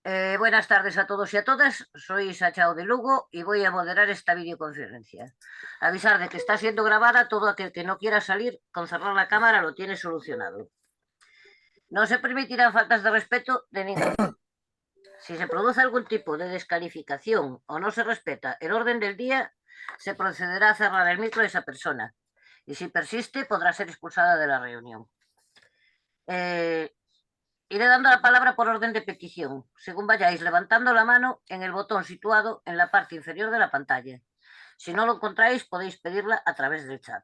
Buenas tardes a todos y a todas. Soy Sachao de Lugo y voy a moderar esta videoconferencia. Avisar de que está siendo grabada. Todo aquel que no quiera salir con cerrar la cámara lo tiene solucionado. No se permitirán faltas de respeto de ningún tipo. Si se produce algún tipo de descalificación o no se respeta el orden del día, se procederá a cerrar el micro de esa persona. Y si persiste, podrá ser expulsada de la reunión. Eh, Iré dando la palabra por orden de petición, según vayáis levantando la mano en el botón situado en la parte inferior de la pantalla. Si no lo encontráis, podéis pedirla a través del chat.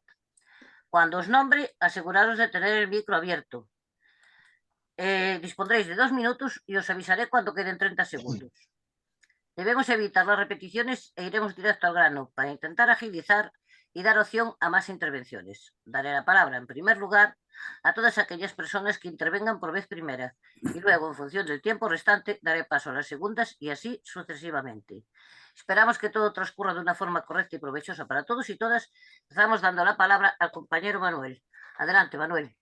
Cuando os nombre, aseguraros de tener el micro abierto. Dispondréis de 2 minutos y os avisaré cuando queden 30 segundos. Debemos evitar las repeticiones e iremos directo al grano para intentar agilizar y dar opción a más intervenciones. Daré la palabra, en primer lugar, a todas aquellas personas que intervengan por vez primera y luego, en función del tiempo restante, daré paso a las segundas y así sucesivamente. Esperamos que todo transcurra de una forma correcta y provechosa para todos y todas. Empezamos dando la palabra al compañero Manuel. Adelante, Manuel.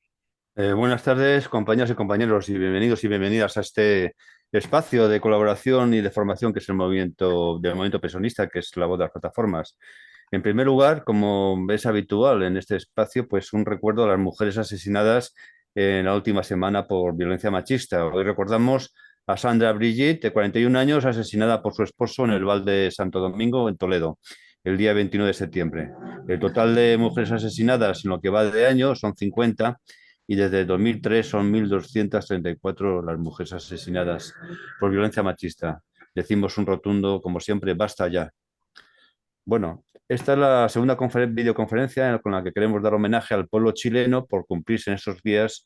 Buenas tardes, compañeros y compañeros, y bienvenidos y bienvenidas a este espacio de colaboración y de formación que es el movimiento pensionista, que es la voz de las plataformas. En primer lugar, como es habitual en este espacio, pues un recuerdo a las mujeres asesinadas en la última semana por violencia machista. Hoy recordamos a Sandra Brigitte, de 41 años, asesinada por su esposo en el Val de Santo Domingo, en Toledo, el día 21 de septiembre. El total de mujeres asesinadas en lo que va de año son 50 y desde 2003 son 1.234 las mujeres asesinadas por violencia machista. Decimos un rotundo, como siempre, basta ya. Bueno, esta es la segunda videoconferencia con la que queremos dar homenaje al pueblo chileno por cumplirse en estos días,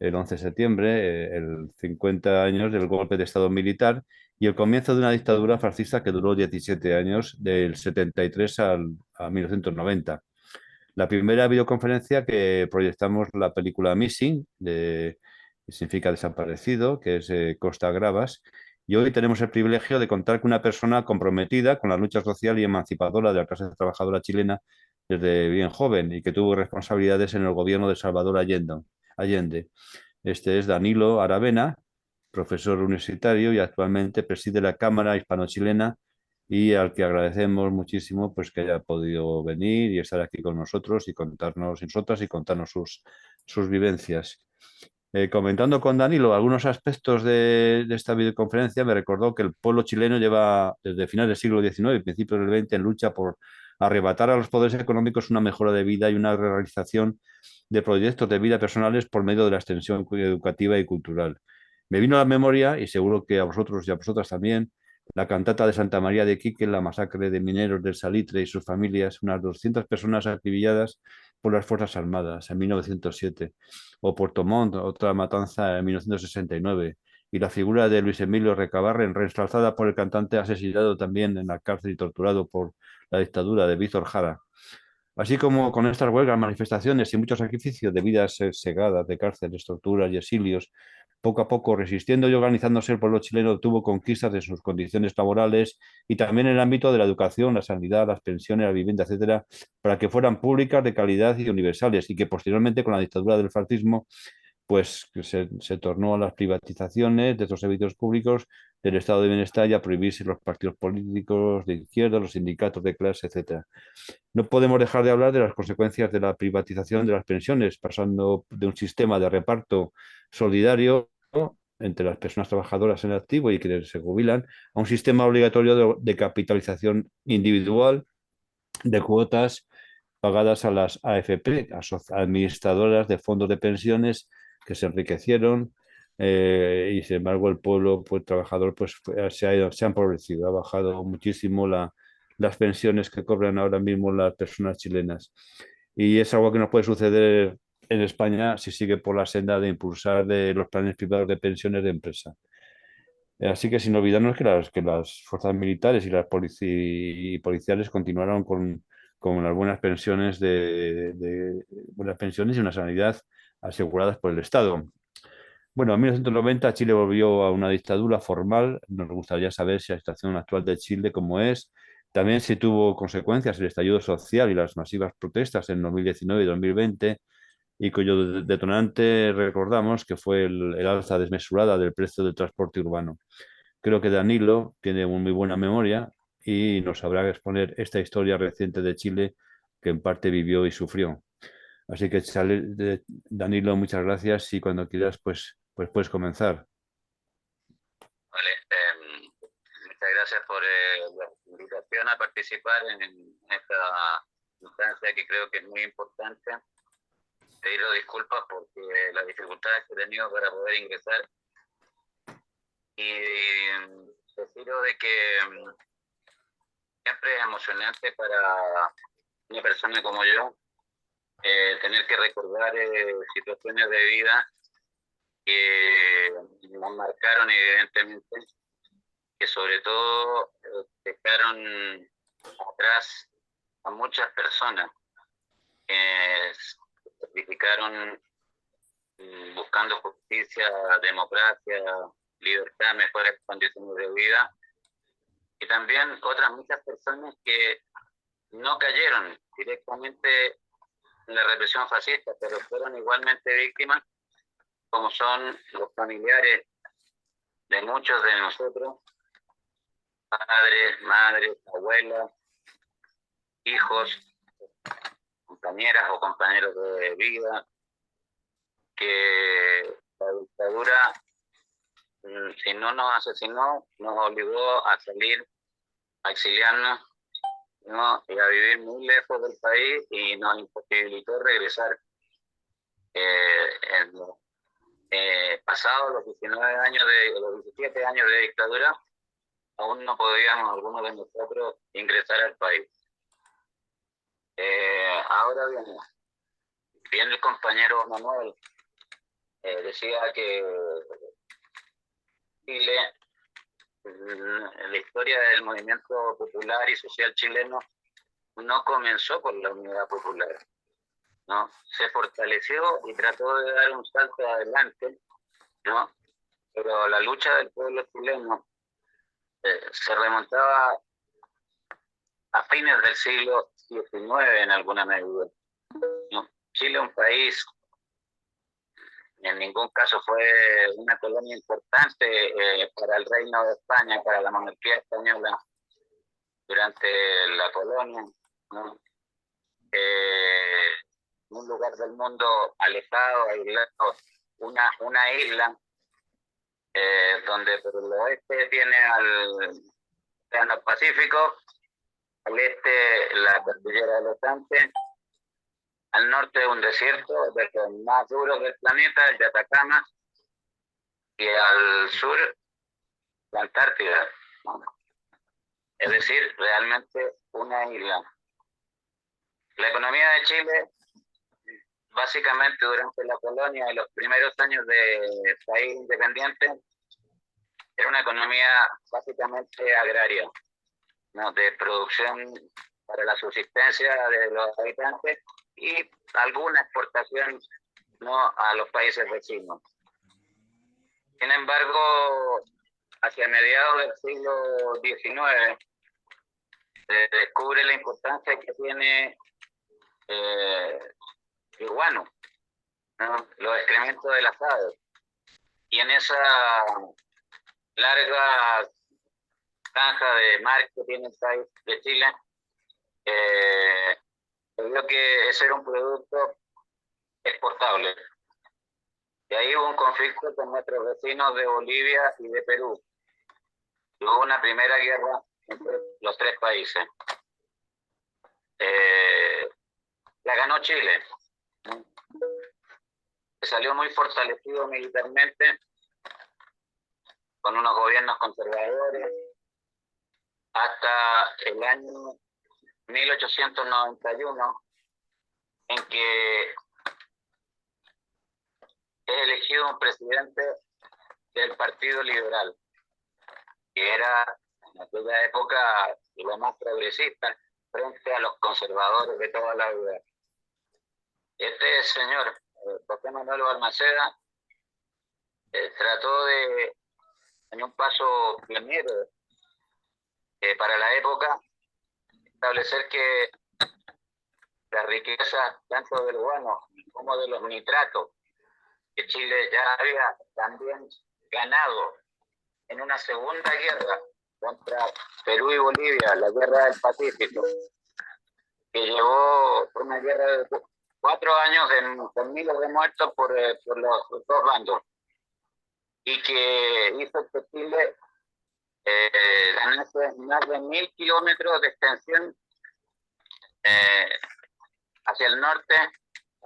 el 11 de septiembre, el 50 años del golpe de Estado militar y el comienzo de una dictadura fascista que duró 17 años, del 73 a 1990. La primera videoconferencia que proyectamos la película Missing, que significa desaparecido, que es Costa Gravas, y hoy tenemos el privilegio de contar con una persona comprometida con la lucha social y emancipadora de la clase trabajadora chilena desde bien joven y que tuvo responsabilidades en el gobierno de Salvador Allende. Este es Danilo Aravena, profesor universitario y actualmente preside la Cámara Hispano-Chilena y al que agradecemos muchísimo pues que haya podido venir y estar aquí con nosotros y contarnos nosotras y contarnos sus vivencias. Comentando con Danilo algunos aspectos de esta videoconferencia, me recordó que el pueblo chileno lleva desde finales del siglo XIX y principios del XX en lucha por arrebatar a los poderes económicos una mejora de vida y una realización de proyectos de vida personales por medio de la extensión educativa y cultural. Me vino a la memoria, y seguro que a vosotros y a vosotras también, la cantata de Santa María de Quique, la masacre de mineros del Salitre y sus familias, unas 200 personas acribilladas por las Fuerzas Armadas en 1907, o Puerto Montt, otra matanza en 1969, y la figura de Luis Emilio Recabarren, realzada por el cantante asesinado también en la cárcel y torturado por la dictadura de Víctor Jara. Así como con estas huelgas, manifestaciones y muchos sacrificios de vidas segadas, de cárceles, torturas y exilios, poco a poco resistiendo y organizándose, el pueblo chileno obtuvo conquistas de sus condiciones laborales y también en el ámbito de la educación, la sanidad, las pensiones, la vivienda, etcétera, para que fueran públicas, de calidad y universales, y que posteriormente, con la dictadura del fascismo, pues se tornó a las privatizaciones de estos servicios públicos del estado de bienestar y a prohibirse los partidos políticos de izquierda, los sindicatos de clase, etcétera. No podemos dejar de hablar de las consecuencias de la privatización de las pensiones, pasando de un sistema de reparto solidario entre las personas trabajadoras en activo y quienes se jubilan, a un sistema obligatorio de capitalización individual de cuotas pagadas a las AFP, administradoras de fondos de pensiones que se enriquecieron, y sin embargo el pueblo pues, trabajador pues, se ha empobrecido, ha bajado muchísimo las pensiones que cobran ahora mismo las personas chilenas. Y es algo que no puede suceder en España si sigue por la senda de impulsar de los planes privados de pensiones de empresa. Así que sin olvidarnos que las fuerzas militares y las policiales continuaron con las buenas pensiones buenas pensiones y una sanidad aseguradas por el Estado. Bueno, en 1990 Chile volvió a una dictadura formal. Nos gustaría saber si la situación actual de Chile cómo es. También si tuvo consecuencias el estallido social y las masivas protestas en 2019 y 2020, y cuyo detonante recordamos que fue el alza desmesurada del precio del transporte urbano. Creo que Danilo tiene muy buena memoria y nos sabrá exponer esta historia reciente de Chile que en parte vivió y sufrió. Así que, Danilo, muchas gracias y cuando quieras, pues puedes comenzar. Vale, muchas gracias por la invitación a participar en esta instancia que creo que es muy importante. Pedirle disculpas porque las dificultades que he tenido para poder ingresar y decido de que siempre es emocionante para una persona como yo tener que recordar situaciones de vida que nos marcaron evidentemente, que sobre todo dejaron atrás a muchas personas que se sacrificaron buscando justicia, democracia, libertad, mejores condiciones de vida, y también otras muchas personas que no cayeron directamente en la represión fascista, pero fueron igualmente víctimas, como son los familiares de muchos de nosotros, padres, madres, abuelas, hijos, compañeras o compañeros de vida, que la dictadura, si no nos asesinó, nos obligó a salir, a exiliarnos, ¿no? Y a vivir muy lejos del país y nos imposibilitó regresar. Pasados los 19 años los 17 años de dictadura, aún no podíamos algunos de nosotros ingresar al país. Ahora bien el compañero Manuel decía que Chile, la historia del movimiento popular y social chileno no comenzó por la unidad popular, ¿no? Se fortaleció y trató de dar un salto adelante, ¿no? Pero la lucha del pueblo chileno se remontaba a fines del siglo XIX en alguna medida, ¿no? Chile, un país, en ningún caso fue una colonia importante para el Reino de España, para la monarquía española durante la colonia, ¿no? Un lugar del mundo alejado, aislado, una isla donde por el oeste tiene al Océano Pacífico, al este la cordillera de los Andes, al norte un desierto de los más duros del planeta, el de Atacama, y al sur la Antártida, ¿no? Es decir, realmente una isla. La economía de Chile, básicamente durante la colonia y los primeros años de país independiente, era una economía básicamente agraria, ¿no? De producción para la subsistencia de los habitantes y alguna exportación, ¿no? A los países vecinos. Sin embargo, hacia mediados del siglo XIX se descubre la importancia que tiene el guano, ¿no? Los excrementos de las aves. Y en esa larga franja de mar que tiene el país de Chile, creo que ese era un producto exportable. Y ahí hubo un conflicto con nuestros vecinos de Bolivia y de Perú. Y hubo una primera guerra entre los tres países. La ganó Chile. Se salió muy fortalecido militarmente, con unos gobiernos conservadores, hasta el año 1891, en que es elegido un presidente del Partido Liberal, que era en aquella época lo más progresista frente a los conservadores de toda la vida. Este señor, José Manuel Balmaceda, trató de, en un paso pionero para la época, establecer que las riquezas tanto del guano como de los nitratos que Chile ya había también ganado en una segunda guerra contra Perú y Bolivia, la guerra del Pacífico, que llevó una guerra de 4 años con miles de muertos por los dos bandos, y que hizo que Chile ganase más de 1000 kilómetros de extensión hacia el norte,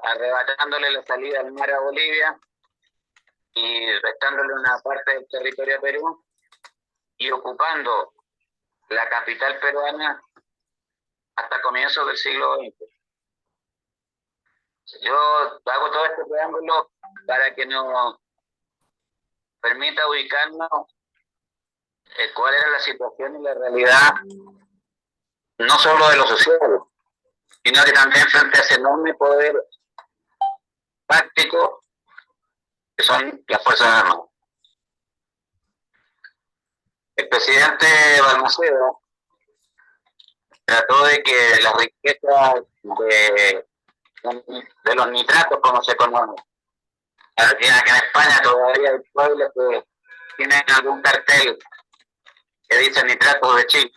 arrebatándole la salida al mar a Bolivia y restándole una parte del territorio a Perú, y ocupando la capital peruana hasta comienzos del siglo XX. Yo hago todo este preámbulo para que nos permita ubicarnos cuál era la situación y la realidad, no solo de los sociólogos, sino que también frente a ese enorme poder táctico que son las Fuerzas Armadas. El presidente Balmaceda trató de que la riqueza de los nitratos, como se conoce, aquí en España todavía hay pueblos que tienen algún cartel que dice nitratos de Chile.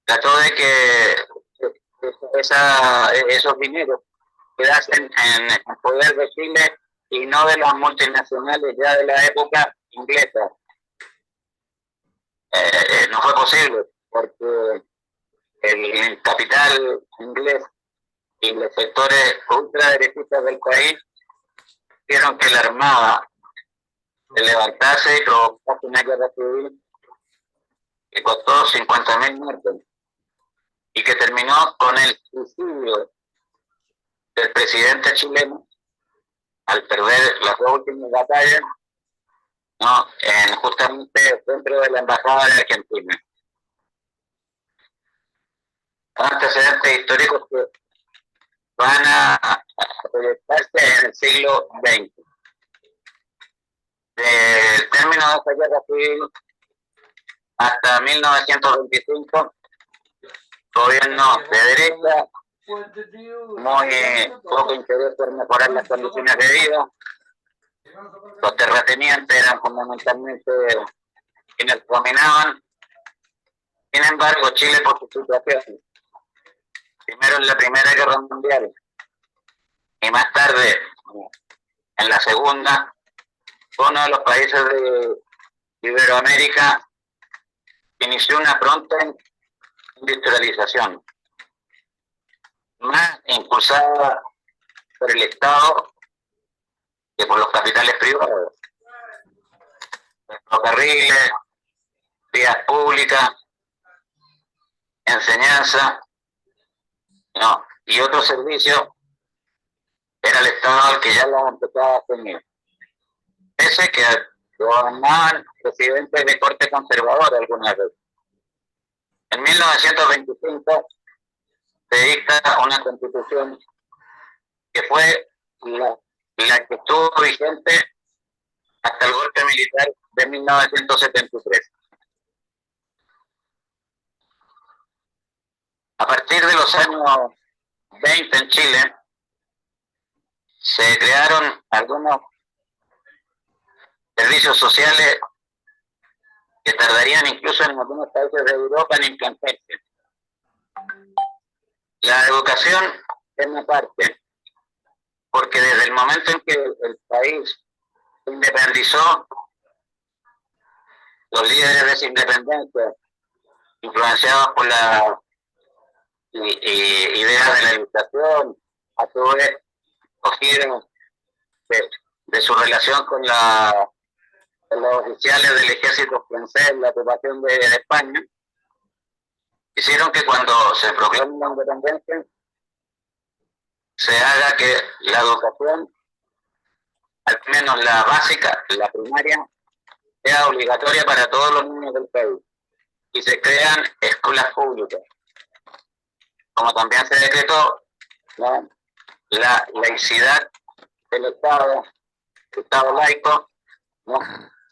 Trató de que esos dineros quedasen en poder de Chile y no de las multinacionales ya de la época inglesa. No fue posible porque el capital inglés y los sectores ultraderechistas del país hicieron que la Armada se levantase y provocase una guerra civil que costó 50.000 muertos y que terminó con el suicidio del presidente chileno al perder las dos últimas batallas, ¿no? Justamente dentro de la embajada de Argentina. Antecedentes históricos que van a proyectarse en el siglo XX. Del término de esta guerra civil hasta 1925, gobierno de derecha, muy poco interés por mejorar las condiciones de vida. Los terratenientes eran fundamentalmente quienes dominaban. Sin embargo, Chile, por su situación, primero en la Primera Guerra Mundial y más tarde en la Segunda, fue uno de los países de Iberoamérica que inició una pronta industrialización, más impulsada por el Estado que por los capitales privados. Ferrocarriles, vías públicas, enseñanza, ¿no? Y otros servicios, era el Estado el que ya los empezaba a tener. Ese que gobernaban presidentes de corte conservador algunas veces. En 1925 se dicta una constitución que fue la que estuvo vigente hasta el golpe militar de 1973. A partir de los años 20 en Chile, se crearon algunos servicios sociales que tardarían incluso en algunos países de Europa en implantarse. La educación es una parte, porque desde el momento en que el país se independizó, los líderes de esa independencia, influenciados por la idea de la educación, a su vez cogieron de su relación con los oficiales del ejército francés, la ocupación de España, hicieron que cuando se proclame la independencia se haga que la educación, al menos la básica, la primaria, sea obligatoria para todos los niños del país y se crean escuelas públicas. Como también se decretó, ¿no?, la laicidad del Estado, el Estado laico, ¿no?,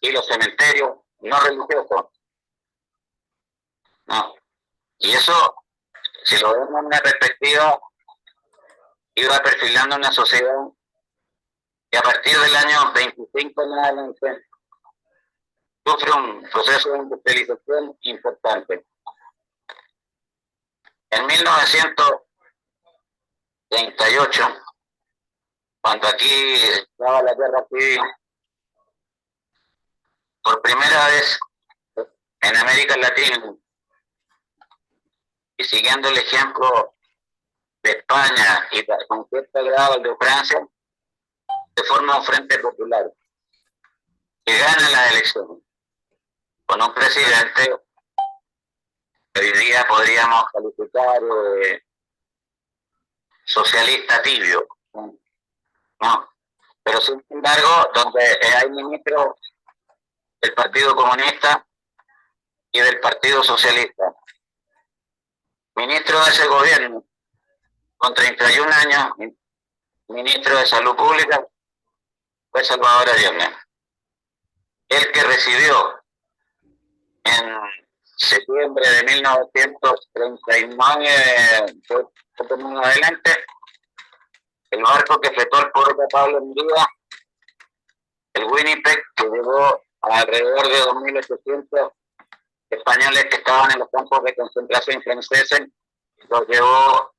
y los cementerios no religiosos, ¿no? Y eso, si lo vemos en una perspectiva, iba perfilando una sociedad y a partir del año 25 en adelante sufre un proceso de industrialización importante. En 1938, cuando aquí estaba la guerra civil, por primera vez en América Latina, y siguiendo el ejemplo de España y con cierto grado el de Francia, se forma un frente popular que gana las elecciones con un presidente que hoy día podríamos calificar socialista tibio, ¿no? Pero sin embargo, donde hay ministros del Partido Comunista y del Partido Socialista. Ministro de ese gobierno, con 31 años, ministro de Salud Pública, fue Salvador Allende. El que recibió en septiembre de 1939, poco más adelante, el barco que fletó el puerto de Pablo Neruda, el Winnipeg, que llevó a alrededor de 2.800 españoles que estaban en los campos de concentración franceses, los llevó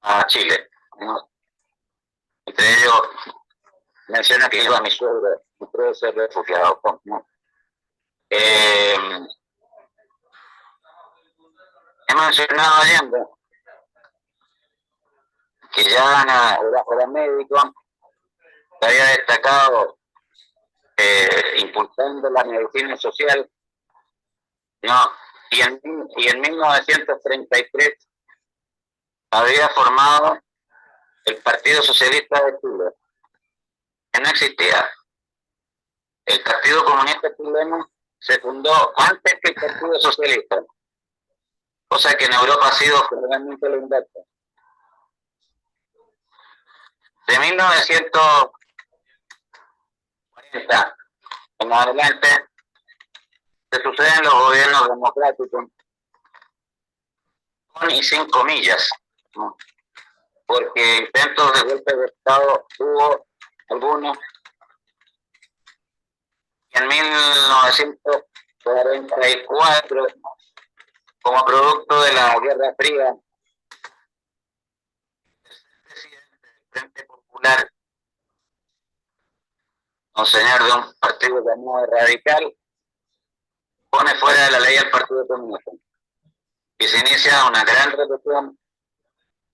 a Chile, ¿no? Entre ellos menciona que iba mi suegro, mi ser refugiado, ¿no? He mencionado a Allende, que ya era médico, que había destacado impulsando la medicina social, ¿no? Y en 1933 había formado el Partido Socialista de Chile, que no existía. El Partido Comunista Chileno se fundó antes que el Partido Socialista, cosa que en Europa ha sido generalmente lo inverso. De 1940 en adelante se suceden los gobiernos democráticos con y sin comillas, ¿no? Porque intentos de golpe de Estado hubo algunos. En 1944, como producto de la Guerra Fría, el presidente del Frente Popular, un señor de un partido llamado Radical, pone fuera de la ley al Partido Comunista y se inicia una gran represión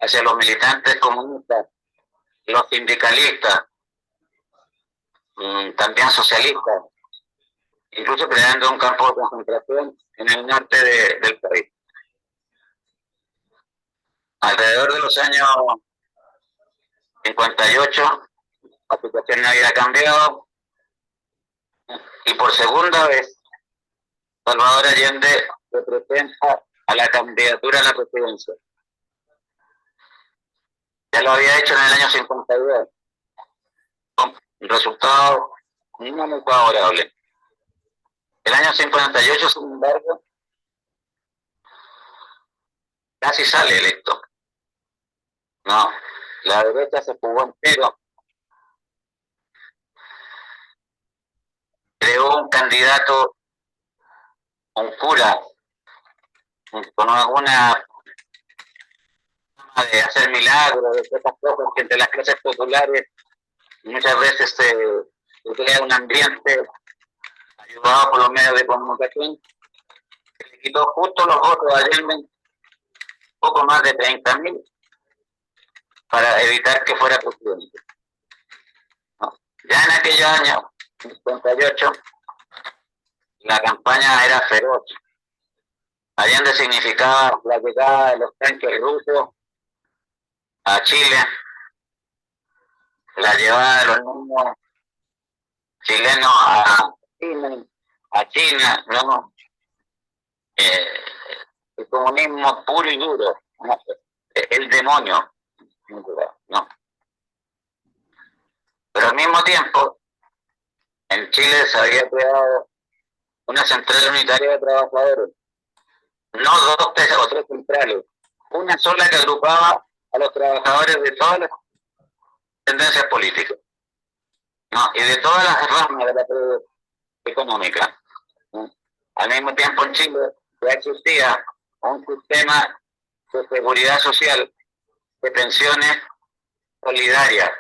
hacia los militantes comunistas, los sindicalistas, también socialistas, incluso creando un campo de concentración en el norte del país. Alrededor de los años 58, la situación no había cambiado y por segunda vez Salvador Allende se presenta a la candidatura a la presidencia. Ya lo había hecho en el año 52, con resultados no muy favorables. El año 58, sin embargo, casi sale electo. No, la derecha se jugó entero. Creó un candidato, un cura, con alguna de hacer milagros, de esas cosas que entre las clases populares muchas veces se crea un ambiente ayudado por los medios de comunicación, que le quitó justo los votos a Allende, poco más de 30.000, para evitar que fuera presidente. ¿No? Ya en aquellos años, 58, la campaña era feroz. Allende significaba la llegada de los tanques rusos a Chile, la llevada de los niños chilenos a China, ¿no? El comunismo puro y duro, ¿no? El demonio, ¿no? Pero al mismo tiempo, en Chile se había creado una central unitaria de trabajadores, no dos, tres o tres centrales, una sola que agrupaba a los trabajadores de todas las tendencias políticas, ¿no? Y de todas las ramas de la actividad económica, ¿no? Al mismo tiempo en Chile ya existía un sistema de seguridad social, de pensiones solidarias,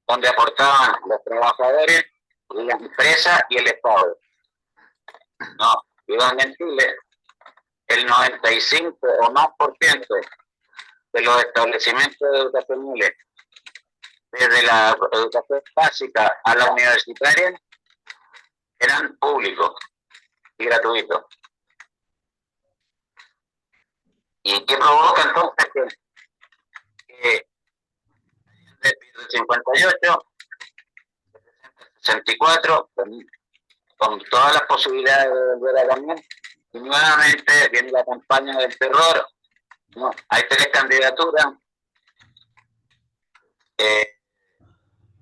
donde aportaban los trabajadores, las empresas y el Estado, ¿no? Y donde en Chile el 95 o más por ciento de los establecimientos educacionales, desde la educación básica a la universitaria, eran públicos y gratuitos. ¿Y qué provoca entonces que del 58, 64, con todas las posibilidades de volver a cambiar, y nuevamente viene la campaña del terror, ¿no? Hay 3 candidaturas,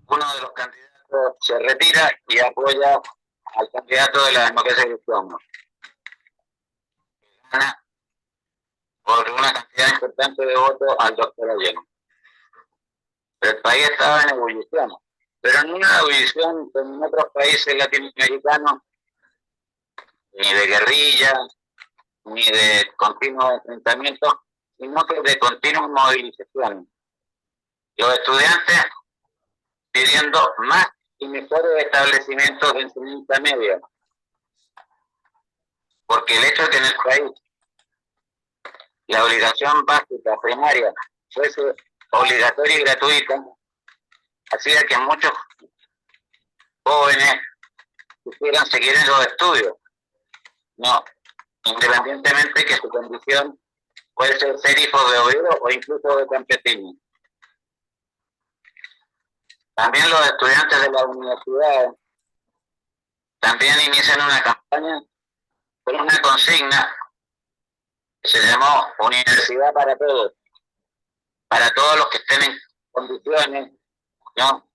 uno de los candidatos se retira y apoya al candidato de la democracia cristiana. Gana por una cantidad importante de votos al doctor Allende. Pero el país estaba en ebullición, pero en una ebullición como en otros países latinoamericanos, ni de guerrilla, ni de continuos enfrentamientos, sino que de continuas movilizaciones. Los estudiantes pidiendo más y mejores establecimientos de enseñanza media, porque el hecho de que en el país la obligación básica primaria fuese obligatoria y gratuita, hacía que muchos jóvenes quisieran seguir en los estudios, no, independientemente que su condición puede ser hijo de obrero o incluso de campesino. También los estudiantes de las universidades también inician una campaña con una consigna que se llamó Universidad para todos los que estén en condiciones, ¿no?,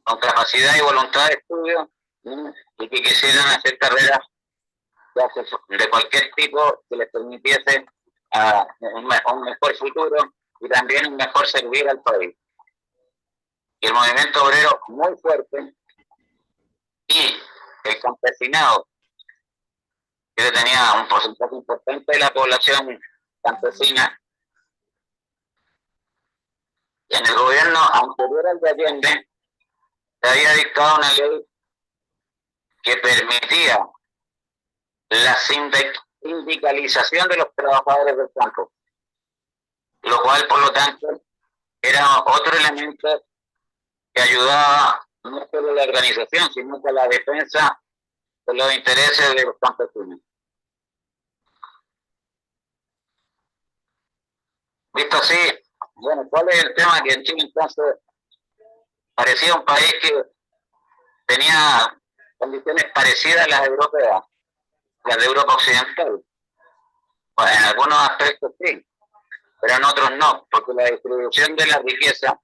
con capacidad y voluntad de estudio, ¿no?, y que quisieran hacer carreras de cualquier tipo que les permitiese un mejor futuro y también un mejor servir al país. Y el movimiento obrero muy fuerte y el campesinado, que tenía un porcentaje importante de la población campesina, y en el gobierno anterior al de Allende se había dictado una ley que permitía la sindicalización de los trabajadores del campo, lo cual por lo tanto era otro elemento que ayudaba no solo a la organización, sino a la defensa de los intereses de los campesinos. Visto así, bueno, ¿cuál es el tema? Que en Chile entonces parecía un país que tenía condiciones parecidas a las europeas, las de Europa Occidental. Bueno, en algunos aspectos sí, pero en otros no, porque la distribución de la riqueza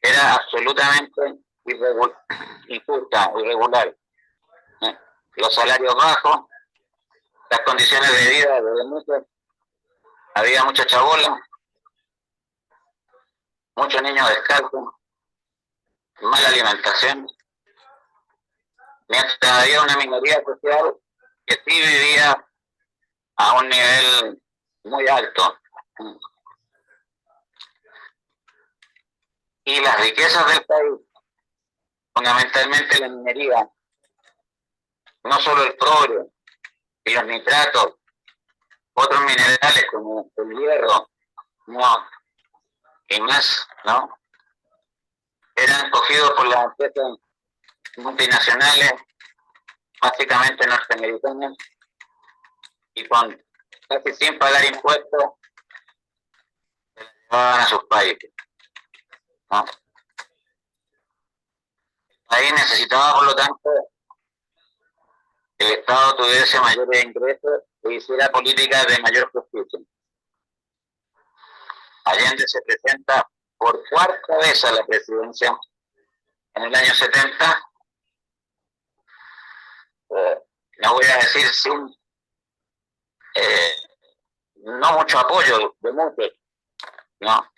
era absolutamente injusta, irregular. Los salarios bajos, las condiciones de vida de muchos, había mucha chabola, muchos niños descalzos, mala alimentación, mientras había una minoría social que sí vivía a un nivel muy alto. Y las riquezas del país, fundamentalmente la minería, no solo el cobre y los nitratos, otros minerales como el hierro, no, y más, ¿no?, eran cogidos por las empresas multinacionales, básicamente norteamericanas, y con casi sin pagar impuestos, se las llevaban a sus países, ¿no? El país necesitaba, por lo tanto, que el Estado tuviese mayores ingresos e hiciera políticas de mayor justicia. Allende se presenta por 4ª vez a la presidencia en el año 70, no voy a decir sin no mucho apoyo de muchos, ¿no?,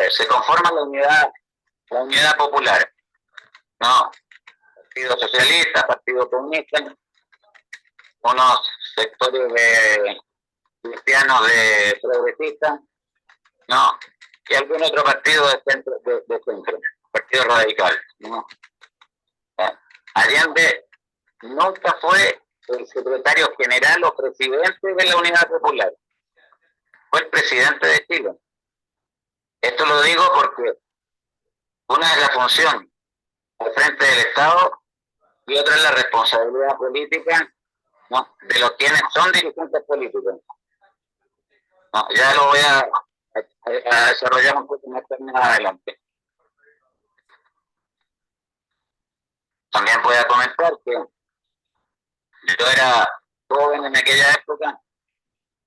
Se conforma la unidad popular, ¿no? Partido Socialista, Partido Comunista, unos sectores de cristianos de progresistas, ¿no? Y algún otro partido de centro, Partido Radical, ¿no? Allende nunca fue el secretario general o presidente de la Unidad Popular, fue el presidente de Chile. Esto lo digo porque una es la función al frente del Estado y otra es la responsabilidad política, ¿no?, de los quienes son dirigentes políticos. No, ya lo voy a desarrollar un poco más adelante. También voy a comentar que yo era joven en aquella época,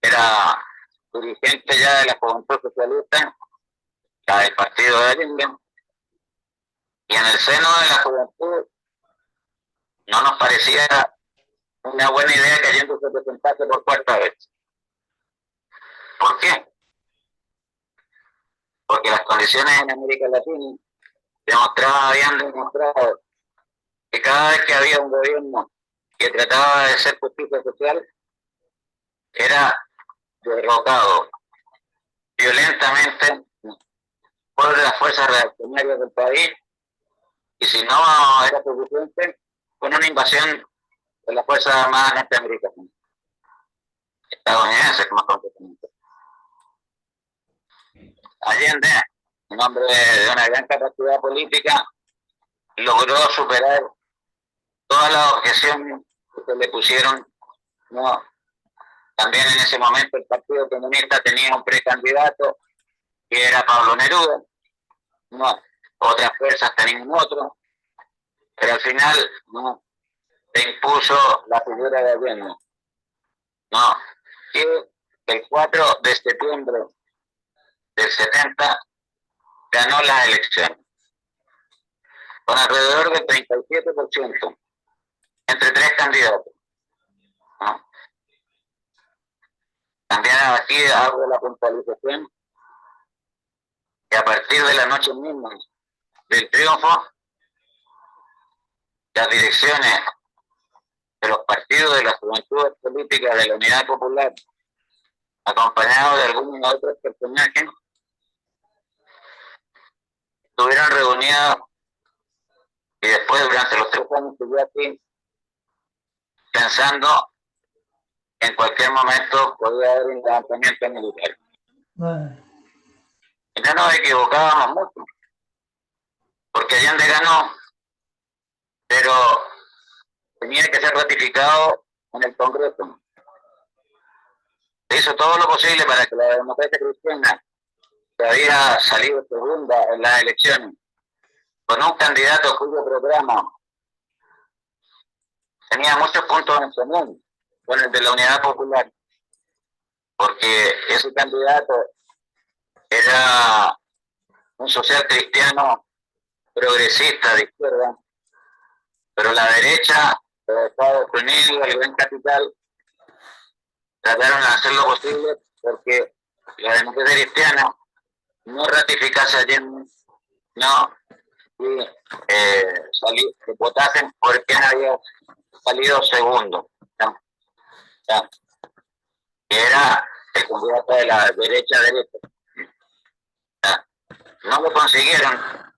era dirigente ya de la Juventud Socialista, ya del partido de Allende, y en el seno de la juventud no nos parecía una buena idea que Allende se presentase por cuarta vez. ¿Por qué? Porque las condiciones en América Latina habían demostrado que cada vez que había un gobierno que trataba de hacer justicia social, era derrocado violentamente por las fuerzas reaccionarias del país, y si no era suficiente, con una invasión de las Fuerzas Armadas norteamericanas, estadounidenses más concretamente. Allende, en nombre de una gran capacidad política, logró superar todas las objeciones que se le pusieron, ¿no? También en ese momento el Partido Comunista tenía un precandidato que era Pablo Neruda, ¿no? Otras fuerzas tenían otro, pero al final, ¿no?, se impuso la figura de Allende, ¿no?, que el 4 de septiembre del 70 ganó las elecciones con alrededor del 37% entre 3 candidatos, ¿no? También aquí hago la puntualización que a partir de la noche misma del triunfo, las direcciones de los partidos de las juventudes políticas de la Unidad Popular, acompañados de algunos otros personajes, estuvieron reunidos, y después durante los 3 años que yo aquí, pensando que en cualquier momento podía haber un levantamiento militar. Y no nos equivocábamos mucho, porque Allende ganó, pero tenía que ser ratificado en el Congreso. Se hizo todo lo posible para que la democracia cristiana, que había salido segunda en las elecciones, con un candidato cuyo programa tenía muchos puntos en común con el de la Unidad Popular, porque ese candidato era un social cristiano progresista de izquierda, pero la derecha de Estados Unidos, el gran capital, trataron de hacer lo posible porque la democracia cristiana no ratificase a Allende, no, y que votasen por quien había salido segundo, ¿no? ¿No? Que era el candidato de la derecha. No lo consiguieron,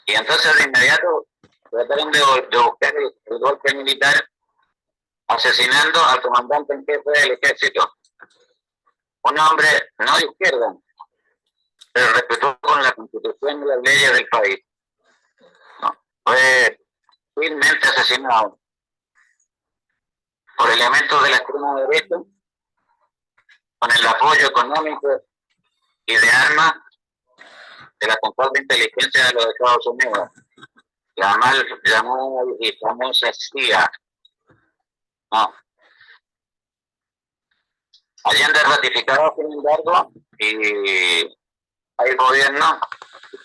y entonces de inmediato trataron de buscar el golpe militar, asesinando al comandante en jefe del ejército, un hombre no de izquierda, pero respetuoso con la Constitución y las leyes del país. No, fue vilmente asesinado por elementos de la extrema derecha, con el apoyo económico y de armas de la Central de Inteligencia de los Estados Unidos, la mal llamada y famosa CIA. No. Allende ratificado, sin embargo, y hay gobierno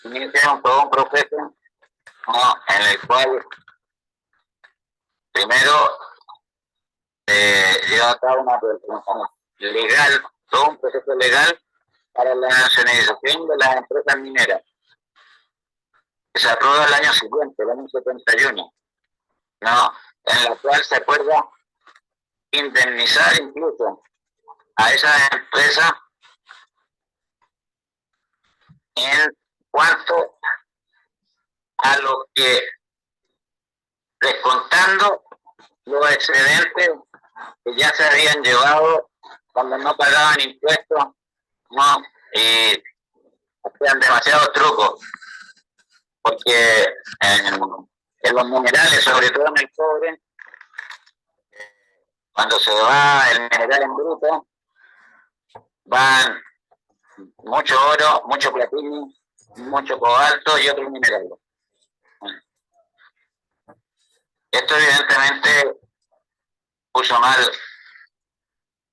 que iniciaron todo un proceso, ¿no?, en el cual primero lleva a cabo una legal, todo un proceso legal para la nacionalización de las empresas mineras, que se aprueba el año siguiente, el año 71, ¿no? En la cual se acuerda indemnizar incluso a esas empresas en cuanto a lo que, descontando los excedentes que ya se habían llevado cuando no pagaban impuestos, ¿no? Y hacían demasiados trucos, porque en los minerales, sobre todo en el cobre, cuando se va el mineral en bruto, van mucho oro, mucho platino, mucho cobalto y otros minerales. Esto evidentemente puso mal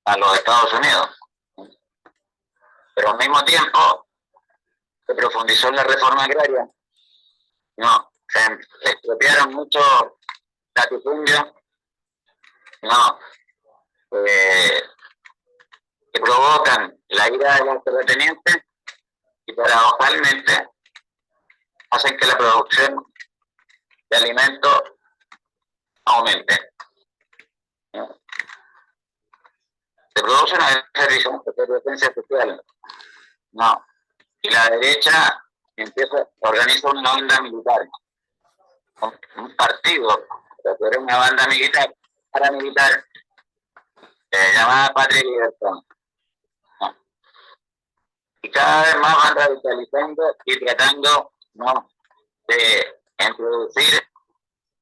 a los Estados Unidos, pero al mismo tiempo se profundizó en la reforma agraria, no, se expropiaron muchos latifundios, no, que provocan la ira de los terratenientes y paradojalmente hacen que la producción de alimentos aumente. ¿No? Se produce una efervescencia social, no, y la derecha organiza una banda militar, un partido, pero era una banda militar, paramilitar, llamada Patria y Libertad. ¿No? Y cada vez más van radicalizando y tratando, ¿no?, de introducir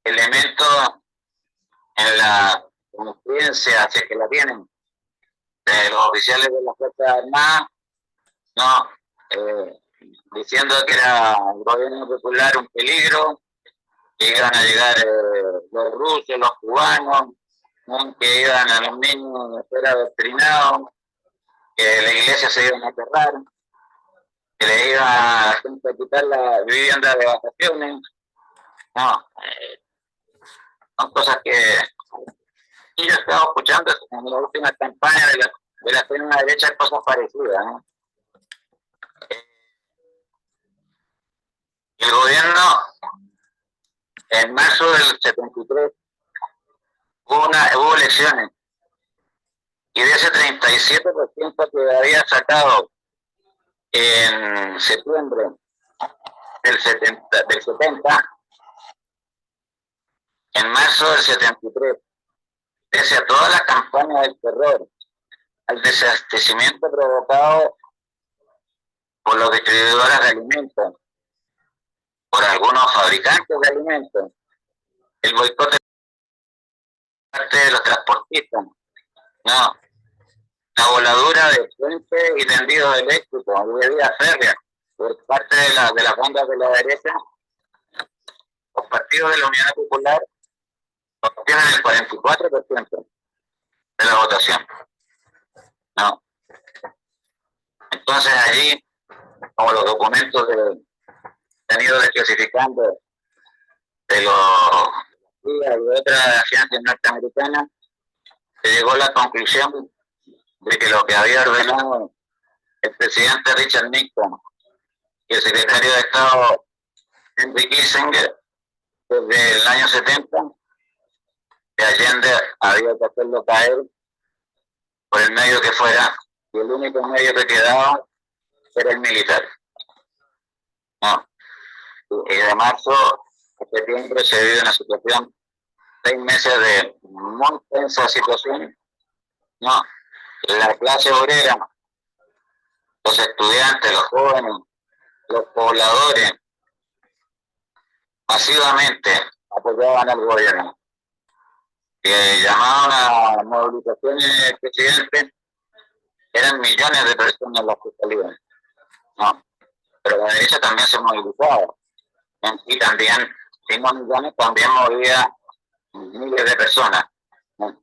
elementos en la conciencia, si es que la tienen, de los oficiales de las Fuerzas Armadas, ¿no? Diciendo que era el gobierno popular un peligro, que iban a llegar los rusos, los cubanos, ¿no?, que iban a los niños a ser adoctrinados, que la iglesia se iba a cerrar, que le iba a la gente a quitar la vivienda de vacaciones. No, son cosas que yo he estado escuchando en la última campaña de la extrema derecha, cosas parecidas, ¿no? El gobierno, en marzo del 73, hubo elecciones, y de ese 37% que había sacado en septiembre del 70, en marzo del 73, pese a todas las campañas del terror, al desabastecimiento provocado por los distribuidores de alimentos, por algunos fabricantes de alimentos, el boicot de parte de los transportistas, no, la voladura de puentes y tendidos eléctricos y de vías férreas por parte de las bandas de la derecha, los partidos de la Unidad Popular obtienen el 44% de la votación. No. Entonces allí, como los documentos se han ido desclasificando de de otras agencias norteamericanas, se llegó a la conclusión de que lo que había ordenado el presidente Richard Nixon y el secretario de Estado Henry Kissinger desde el año 70, que Allende había que hacerlo caer por el medio que fuera, y el único medio que quedaba era el militar. No. Y de marzo a septiembre se vive una situación, 6 meses de muy tensa situación, no, la clase obrera, los estudiantes, los jóvenes, los pobladores, masivamente apoyaban al gobierno. Llamaban a movilizaciones del presidente, eran millones de personas las que salían. No, pero la derecha también se movilizaba. Y también, 5 millones, también movía miles de personas. ¿No?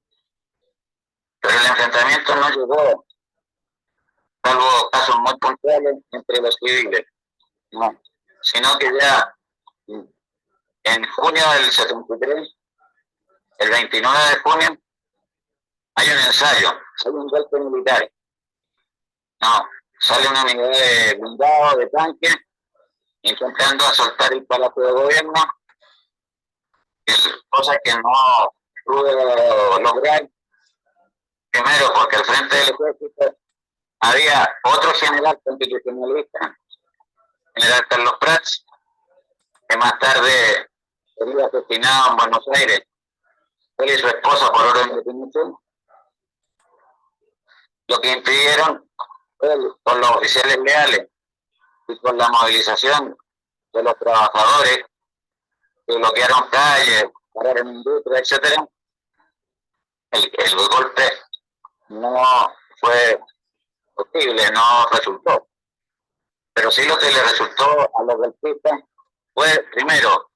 Pero el enfrentamiento no llegó, salvo casos muy puntuales entre los civiles, no, sino que ya en junio del 73, el 29 de junio, hay un ensayo, hay un golpe militar. No, sale una unidad de blindado, de tanque, intentando asaltar el Palacio de Gobierno, cosa que no pudo lograr, primero porque al frente del ejército había otro general constitucionalista, general Carlos Prats, que más tarde sería asesinado en Buenos Aires, él y su esposa por orden de Pinochet. Lo que impidieron con los oficiales leales y con la movilización de los trabajadores que bloquearon calles, pararon industria, etcétera, el golpe no fue posible, no resultó. Pero sí lo que le resultó a los golpistas fue, primero,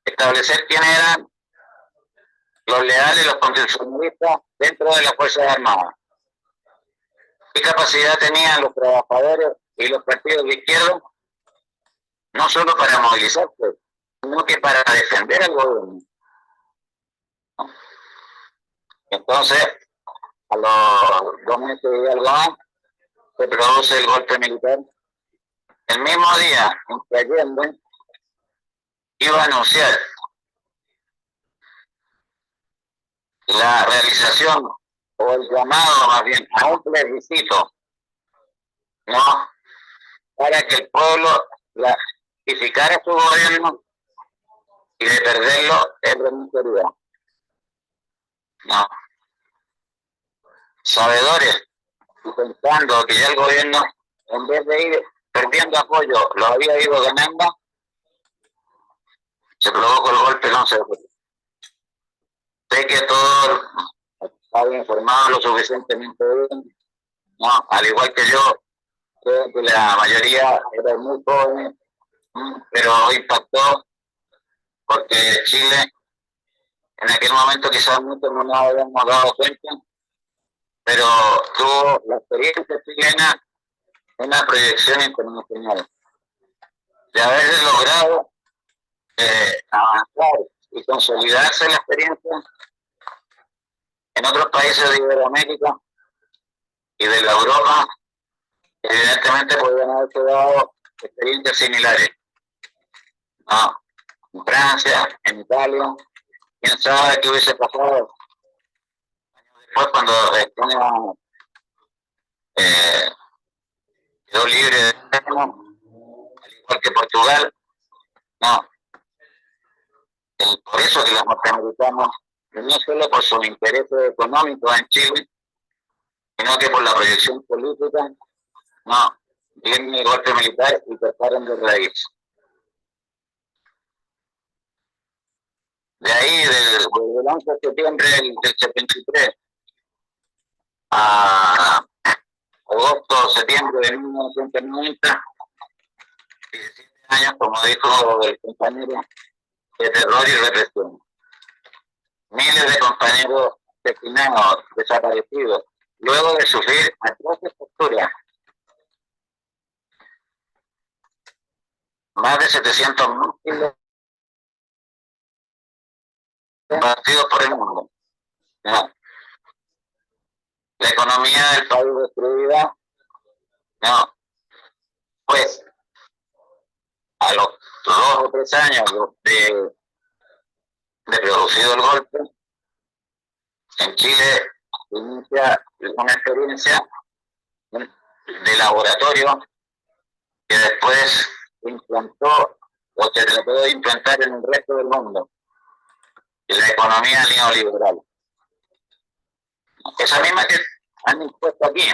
establecer quiénes eran los leales, los constitucionalistas dentro de las Fuerzas Armadas. ¿Qué capacidad tenían los trabajadores y los partidos de izquierda? No solo para movilizarse, sino que para defender al gobierno. Entonces, a los 2 meses y algo más, se produce el golpe militar. El mismo día en que Allende iba a anunciar la realización o el llamado más bien a un plebiscito, ¿no?, para que el pueblo ratificara su gobierno y de perderlo él renunciaría. No. Sabedores y pensando que ya el gobierno, en vez de ir perdiendo apoyo, lo había ido ganando, se provocó el golpe el 11 de julio. Sé que todos estaban informados lo suficientemente bien, no, al igual que yo, creo que la mayoría era muy joven, pero impactó porque Chile, en aquel momento quizás muchos no nos habíamos dado cuenta, pero tuvo la experiencia chilena una proyección internacional de haber logrado avanzar y consolidarse la experiencia en otros países de Iberoamérica y de la Europa. Evidentemente podrían haberse dado experiencias similares, ¿no?, en Francia, en Italia. Quién sabe qué hubiese pasado después cuando España quedó libre de terreno, al igual que Portugal. No, por eso que los norteamericanos, no solo por sus intereses económicos en Chile, sino que por la proyección política, no, viene el golpe militar y cortaron de raíz. De ahí, desde el 11 de septiembre del 73 a agosto, septiembre de 1990, 17 años, como dijo el compañero, de terror y represión. Miles de compañeros asesinados, desaparecidos, luego de sufrir atroces torturas. Más de 700.000 partidos por el mundo. ¿No? La economía del país destruida. No. Pues, a los 2 o 3 años de producido el golpe, en Chile inicia una experiencia de laboratorio que después implantó o se trató de implantar en el resto del mundo, la economía neoliberal. Esa misma que han impuesto aquí,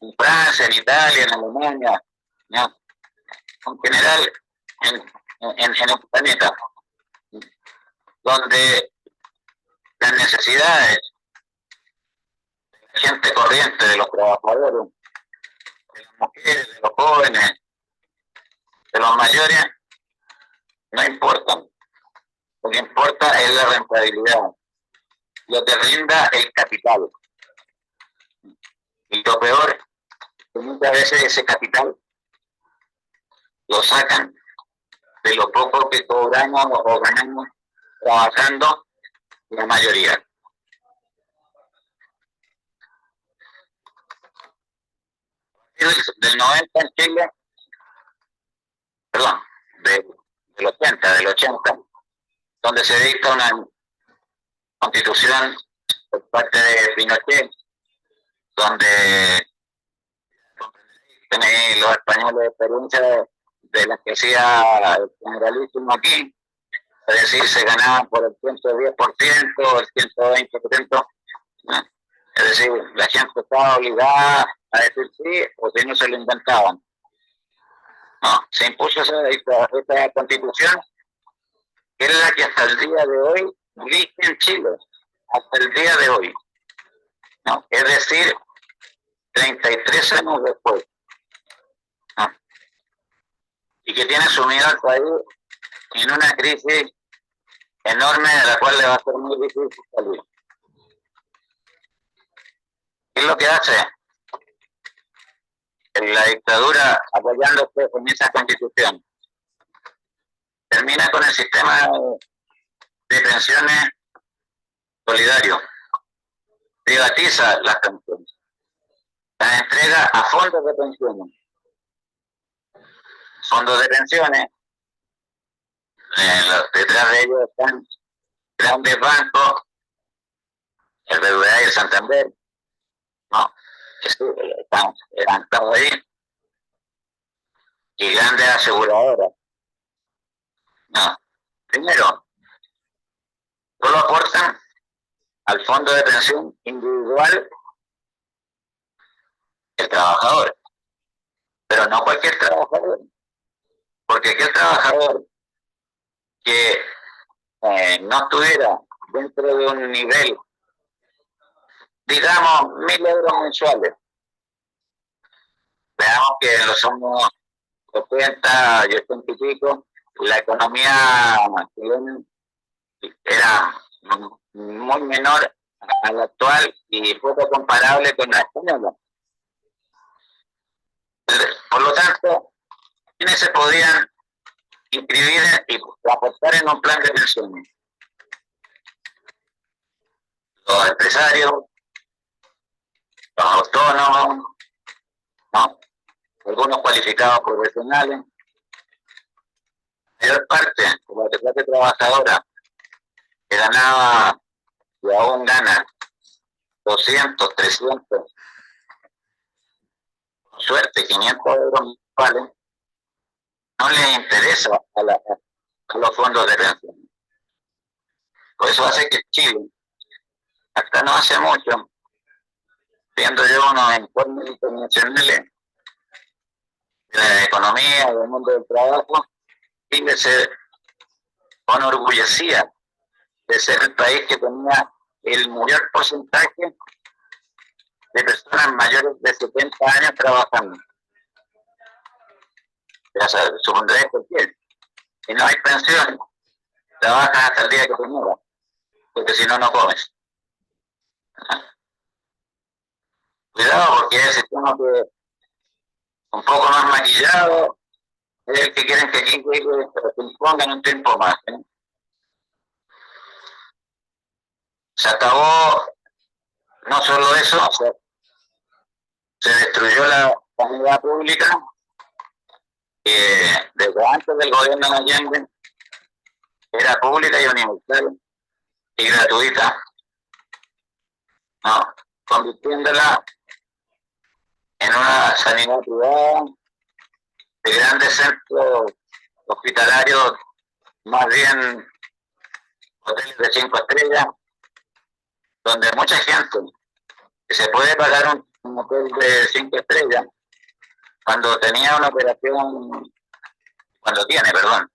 en Francia, en Italia, en Alemania, ¿no?, en general en el planeta, donde las necesidades de la gente corriente, de los trabajadores, de las mujeres, de los jóvenes, de los mayores, no importan. Lo que importa es la rentabilidad, lo que rinda el capital. Y lo peor, que muchas veces ese capital lo sacan de lo poco que cobramos o ganamos trabajando la mayoría. del 90 en Chile, perdón, del 80, donde se dicta una constitución por parte de Pinochet, donde tenéis los españoles experiencia de la que hacía el generalísimo aquí, es decir, se ganaban por el 110%, el 120%, ¿no? Es decir, la gente estaba obligada a decir sí o si no se lo inventaban. No, se impuso esta constitución, que es la que hasta el día de hoy rige en Chile, hasta el día de hoy, ¿no? Es decir, 33 años después, ¿no? Y que tiene sumido al país en una crisis enorme de la cual le va a ser muy difícil salir. ¿Qué es lo que hace la dictadura apoyándose con esa constitución? Termina con el sistema de pensiones solidario, privatiza las pensiones, las entrega a fondos de pensiones. Fondos de pensiones, detrás de ellos están grandes bancos, el BBVA y el Santander, ¿no? Eran todos ahí, y grandes aseguradoras. No, primero, solo aportan al fondo de pensión individual el trabajador, pero no cualquier trabajador, porque aquel trabajador que no estuviera dentro de un nivel, digamos, 1.000 euros mensuales. Veamos que en los años 80 y 80 y pico, la economía chilena era muy menor a la actual y poco comparable con la española. Por lo tanto, ¿quiénes se podían inscribir y aportar en un plan de pensiones? Los empresarios, los autónomos, ¿no? Algunos cualificados profesionales. La mayor parte de la clase trabajadora que ganaba y aún gana 200, 300, con suerte 500 euros mensuales, no les interesa a los fondos de pensión. Por eso hace que Chile, hasta no hace mucho, viendo yo unos informes internacionales de la economía, del mundo del trabajo, Chile se enorgullecía de ser el país que tenía el mayor porcentaje de personas mayores de 70 años trabajando. Ya sabes, supondré por qué. Si no hay pensión, trabajas hasta el día que te mueras, porque si no, no comes. Cuidado, porque ese sistema que un poco más maquillado es el que quieren que aquí se impongan un tiempo más, ¿eh? Se acabó, no solo eso, se destruyó la sanidad pública, que desde antes del gobierno de Allende era pública y universal y gratuita, ¿no? Convirtiéndola en una sanidad privada de grandes centros hospitalarios, más bien hoteles de 5 estrellas, donde mucha gente que se puede pagar un hotel de 5 estrellas cuando tenía una operación, cuando tiene, perdón,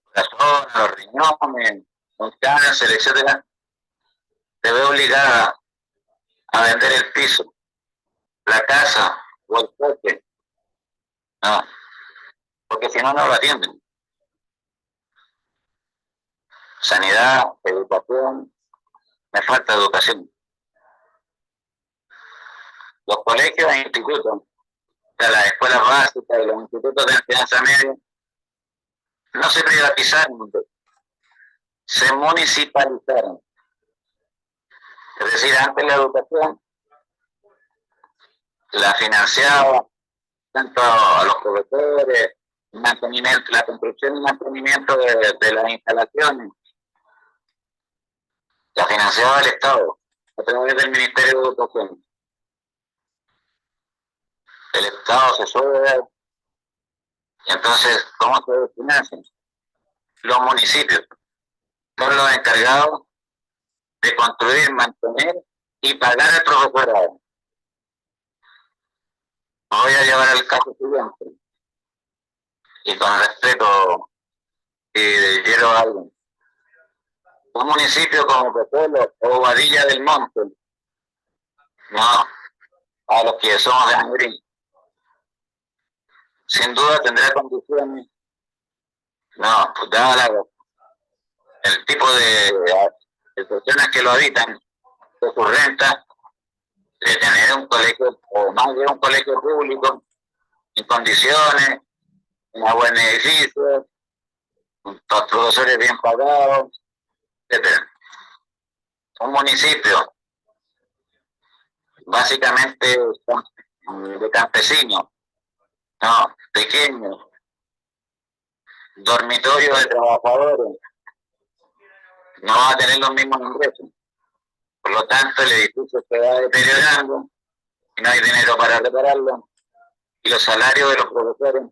corazón, los riñones, un cáncer, etcétera, se ve obligada a vender el piso, la casa o el coche, no, porque si no, no lo atienden. Sanidad, educación, me falta educación. Los colegios e institutos, o sea, las escuelas básicas y los institutos de enseñanza media, no se privatizaron, se municipalizaron. Es decir, antes la educación la financiaba tanto a los profesores, mantenimiento, la construcción y mantenimiento de las instalaciones, la financiaba el Estado a través del Ministerio de Educación. El Estado se sube, y entonces, ¿cómo se financian? Los municipios son los encargados de construir, mantener y pagar el profesorado. Me voy a llevar al caso siguiente, y con respeto, si quiero algo. Un municipio como Pezuelo o Badilla del Monte, no, a los que somos de Madrid, sin duda tendrá condiciones, no, pues dado el tipo de personas que lo habitan, de su renta, de tener un colegio, o más de un colegio público, en condiciones, un buen edificio, con profesores bien pagados, etc. Un municipio básicamente de campesinos, no, pequeños, dormitorios de trabajadores, no va a tener los mismos ingresos. Por lo tanto, el edificio se va deteriorando, y no hay dinero para repararlo, y los salarios de los profesores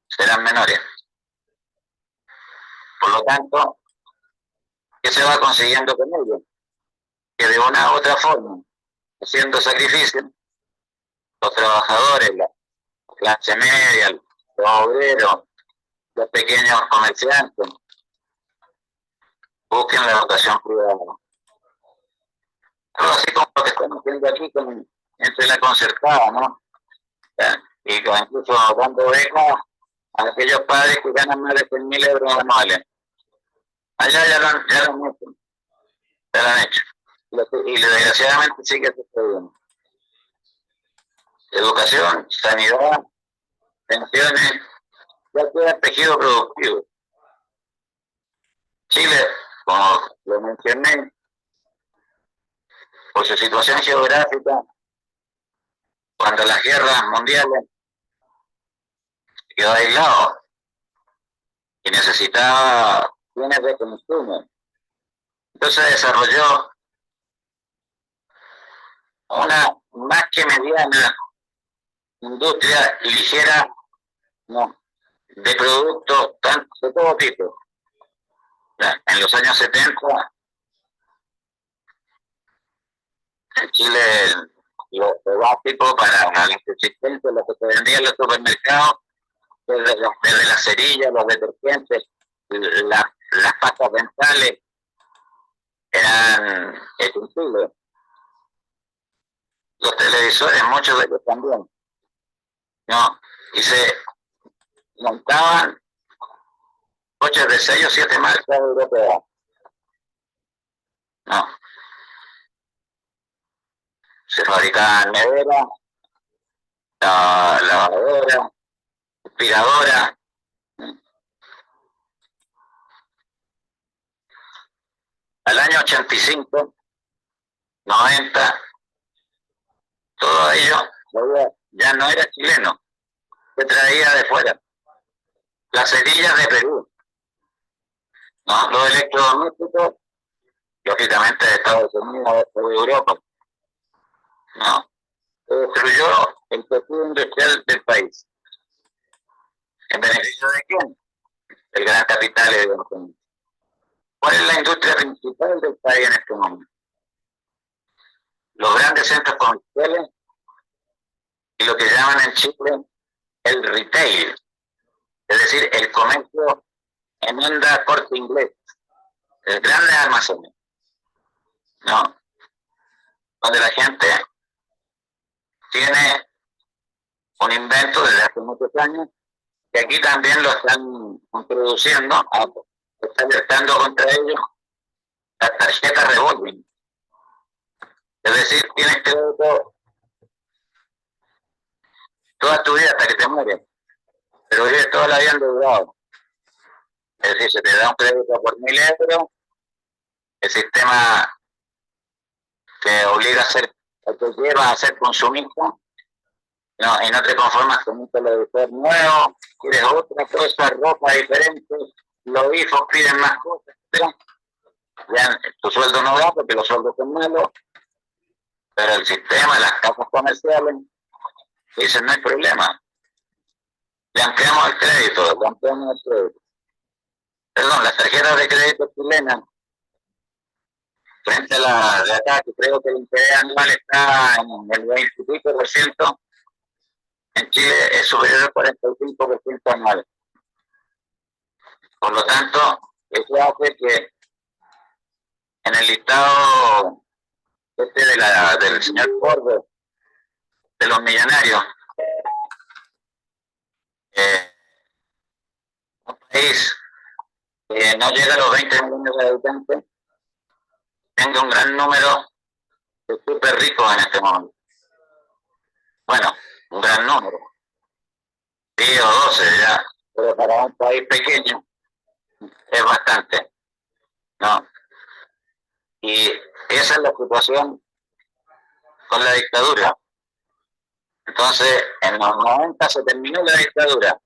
serán menores. Por lo tanto, ¿qué se va consiguiendo con ello? Que de una u otra forma, haciendo sacrificios, los trabajadores, la clase media, los obreros, los pequeños comerciantes, busquen la educación privada. Algo así como lo que estamos haciendo aquí entre la concertada, ¿no? Y incluso dando becas a aquellos padres que ganan más de 100.000 euros anuales. Allá ya lo han hecho, ya lo han hecho. Y desgraciadamente sigue sucediendo. Educación, sanidad, pensiones, ya queda el tejido productivo. Chile, como lo mencioné, por su situación geográfica, cuando las guerras mundiales quedó aislado y necesitaba bienes de consumo. Entonces desarrolló una más que mediana industria ligera, no, de productos de todo tipo. En los años 70, en Chile, lo básico para la subsistencia, lo que se vendía en los supermercados, desde las cerillas, los detergentes, las pastas dentales, eran utensilios. Los televisores, muchos de ellos también. No, y se montaban coches de 6 o 7 marcas europeas. No. Se fabricaban neveras, lavadora, aspiradora. Al año 85, 90, todo ello ya no era chileno, se traía de fuera. Las cerillas de Perú, ¿no? Los electrodomésticos, lógicamente de Estados Unidos o de Europa, ¿no? Se destruyó el tejido industrial del país. ¿En beneficio de quién? El gran capital, evidentemente. ¿Cuál es la industria principal del país en este momento? Los grandes centros comerciales y lo que llaman en Chile el retail, es decir, el comercio en onda Corte Inglés, el grandes almacenes, ¿no? Donde la gente tiene un invento desde hace muchos años, que aquí también lo están introduciendo, están alertando contra ellos, las tarjetas revolving. Es decir, tienes crédito toda tu vida hasta que te mueres, pero vives toda la vida endeudado. Es decir, se te da un crédito por 1.000 euros, el sistema te obliga a hacer o te lleva a ser consumista, no, y no te conformas con un televisor nuevo, quieres otra cosa, ropa diferente, los hijos piden más cosas, etc. Ya tu sueldo no da porque los sueldos son malos, pero el sistema, las casas comerciales, dicen no hay problema, le ampliamos el crédito, Perdón, las tarjetas de crédito chilenas, frente a la de acá, que creo que el interés anual está en el 20%, en Chile es superior al 45% anual. Por lo tanto, eso hace que en el listado del señor Ford, de los millonarios, un país que no llega a los 20 millones de habitantes, tenga un gran número de súper ricos en este momento. Bueno, un gran número, 10 o 12 ya, pero para un país pequeño es bastante, ¿no? Y esa es la situación con la dictadura. Entonces, en los 90 se terminó la dictadura.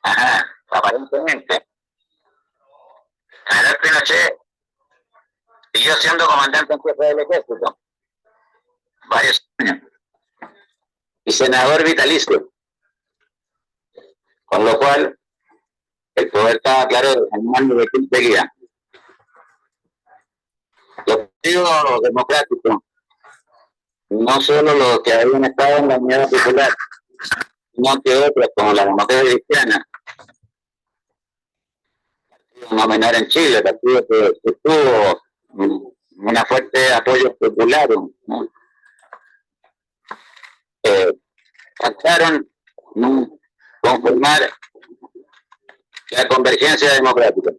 Ajá, aparentemente. General Pinochet siguió siendo comandante en jefe del ejército varios años y senador vitalicio, con lo cual el poder estaba claro en mando de quien seguía. Los partidos democráticos, no solo los que habían estado en la Unidad Popular, sino que otros como la Democracia Cristiana, no menor en Chile, partido que tuvo una fuerte apoyo popular, ¿no? Trataron conformar la Convergencia Democrática,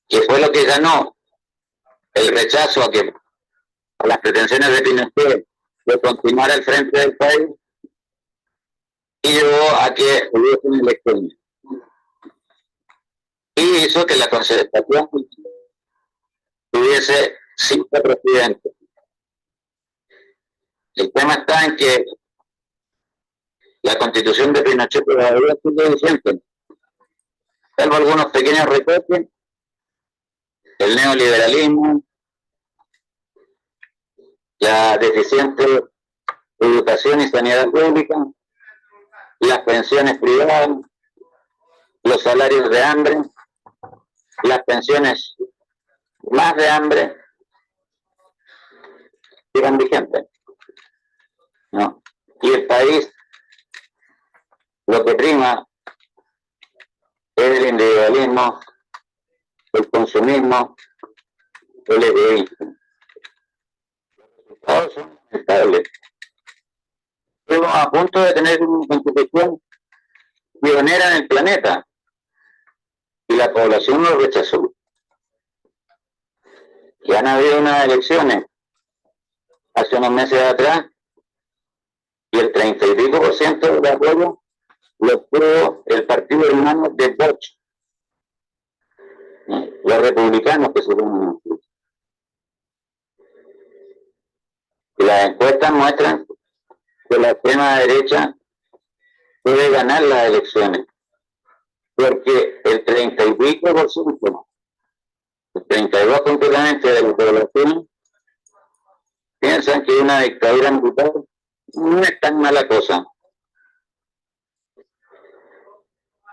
que fue lo que ganó el rechazo a las pretensiones de Pinochet de continuar al frente del país y llevó a que hubiesen elecciones. Y hizo que la Concertación tuviese 5 presidentes. El tema está en que la Constitución de Pinochet todavía sigue vigente, salvo algunos pequeños recortes, el neoliberalismo, la deficiente educación y sanidad pública, las pensiones privadas, los salarios de hambre, las pensiones más de hambre, siguen vigentes, ¿no? Y el país, lo que prima es el individualismo, el consumismo, el egoísmo. Todos son estables. Estamos a punto de tener una constitución pionera en el planeta y la población lo rechazó. Y han habido unas elecciones hace unos meses atrás y el 30 y pico % de apoyo lo obtuvo el partido hermano de Bosch, los republicanos que se llaman. Y las encuestas muestran que la extrema derecha puede ganar las elecciones, porque el 30 y pico %, el 32 completamente de la población, piensan que una dictadura militar no es tan mala cosa.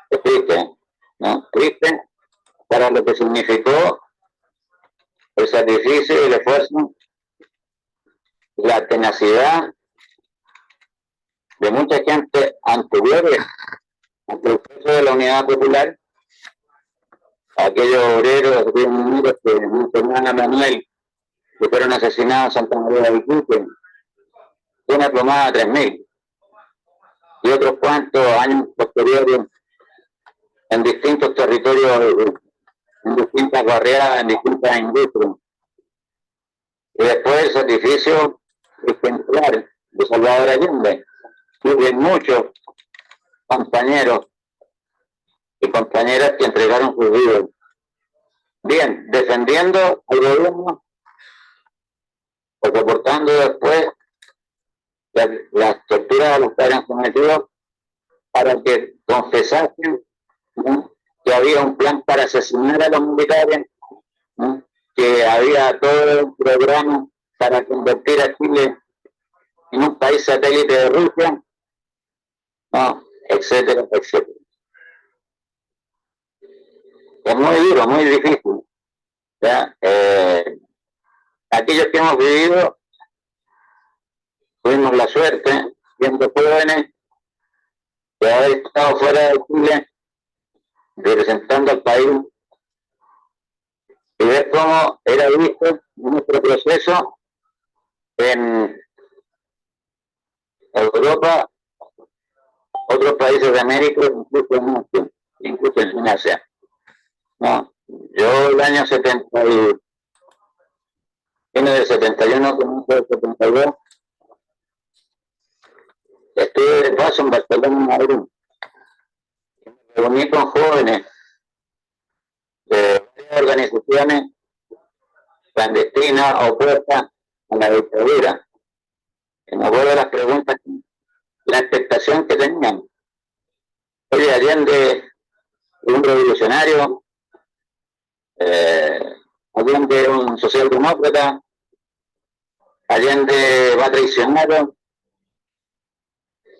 Es triste, ¿no? Triste para lo que significó el sacrificio y el esfuerzo, la tenacidad de mucha gente anteriores ante el proceso de la Unidad Popular, aquellos obreros que mencionaban a Manuel, que fueron asesinados en Santa María de Iquique, una plomada 3.000, y otros cuantos años posteriores en distintos territorios, en distintas barriadas, en distintas industrias. Y después el sacrificio ejemplar de Salvador Allende, y de muchos compañeros y compañeras que entregaron sus vidas. Bien, defendiendo al gobierno o soportando después las torturas a los que habían sometido para que confesasen, ¿no?, que había un plan para asesinar a los militares, ¿no?, que había todo un programa para convertir a Chile en un país satélite de Rusia, ¿no?, etcétera, etcétera. Es muy duro, muy difícil, ¿ya? Aquellos que hemos vivido tuvimos la suerte, siendo jóvenes, de haber estado fuera de Chile representando al país y ver cómo era visto nuestro proceso en Europa, otros países de América, incluso en Asia. No, yo el año 70 y vine del 71, comienzo del 72, estuve de paso en Barcelona, Madrid. Me reuní con jóvenes de varias organizaciones clandestinas opuestas a la dictadura. Y me acuerdo de las preguntas, la expectación que tenían. Oye, Allende, un revolucionario, Allende un socialdemócrata, Allende va traicionado,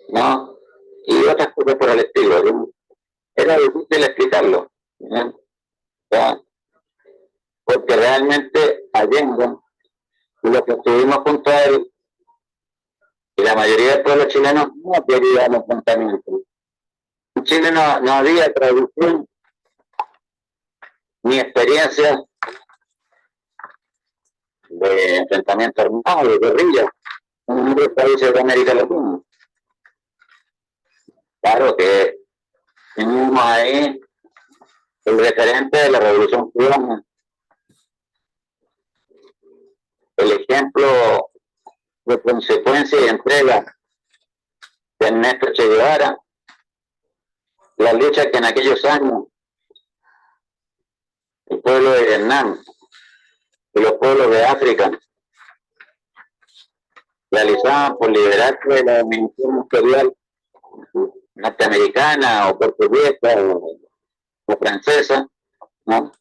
¿no? Y otras cosas por el estilo, ¿no? Era difícil explicarlo, ¿no? ¿Ya? Porque realmente Allende, los que estuvimos junto a él, y la mayoría del pueblo chileno no quería el enfrentamiento. En Chile no había tradición ni experiencia de enfrentamiento armado, de guerrilla, en otros países de América Latina. Claro que teníamos ahí el referente de la Revolución Cubana, el ejemplo de consecuencia y entrega de Ernesto Che Guevara, la lucha que en aquellos años el pueblo de Vietnam y los pueblos de África realizaban por liberarse de la dominación imperial norteamericana o portuguesa o francesa, ¿no?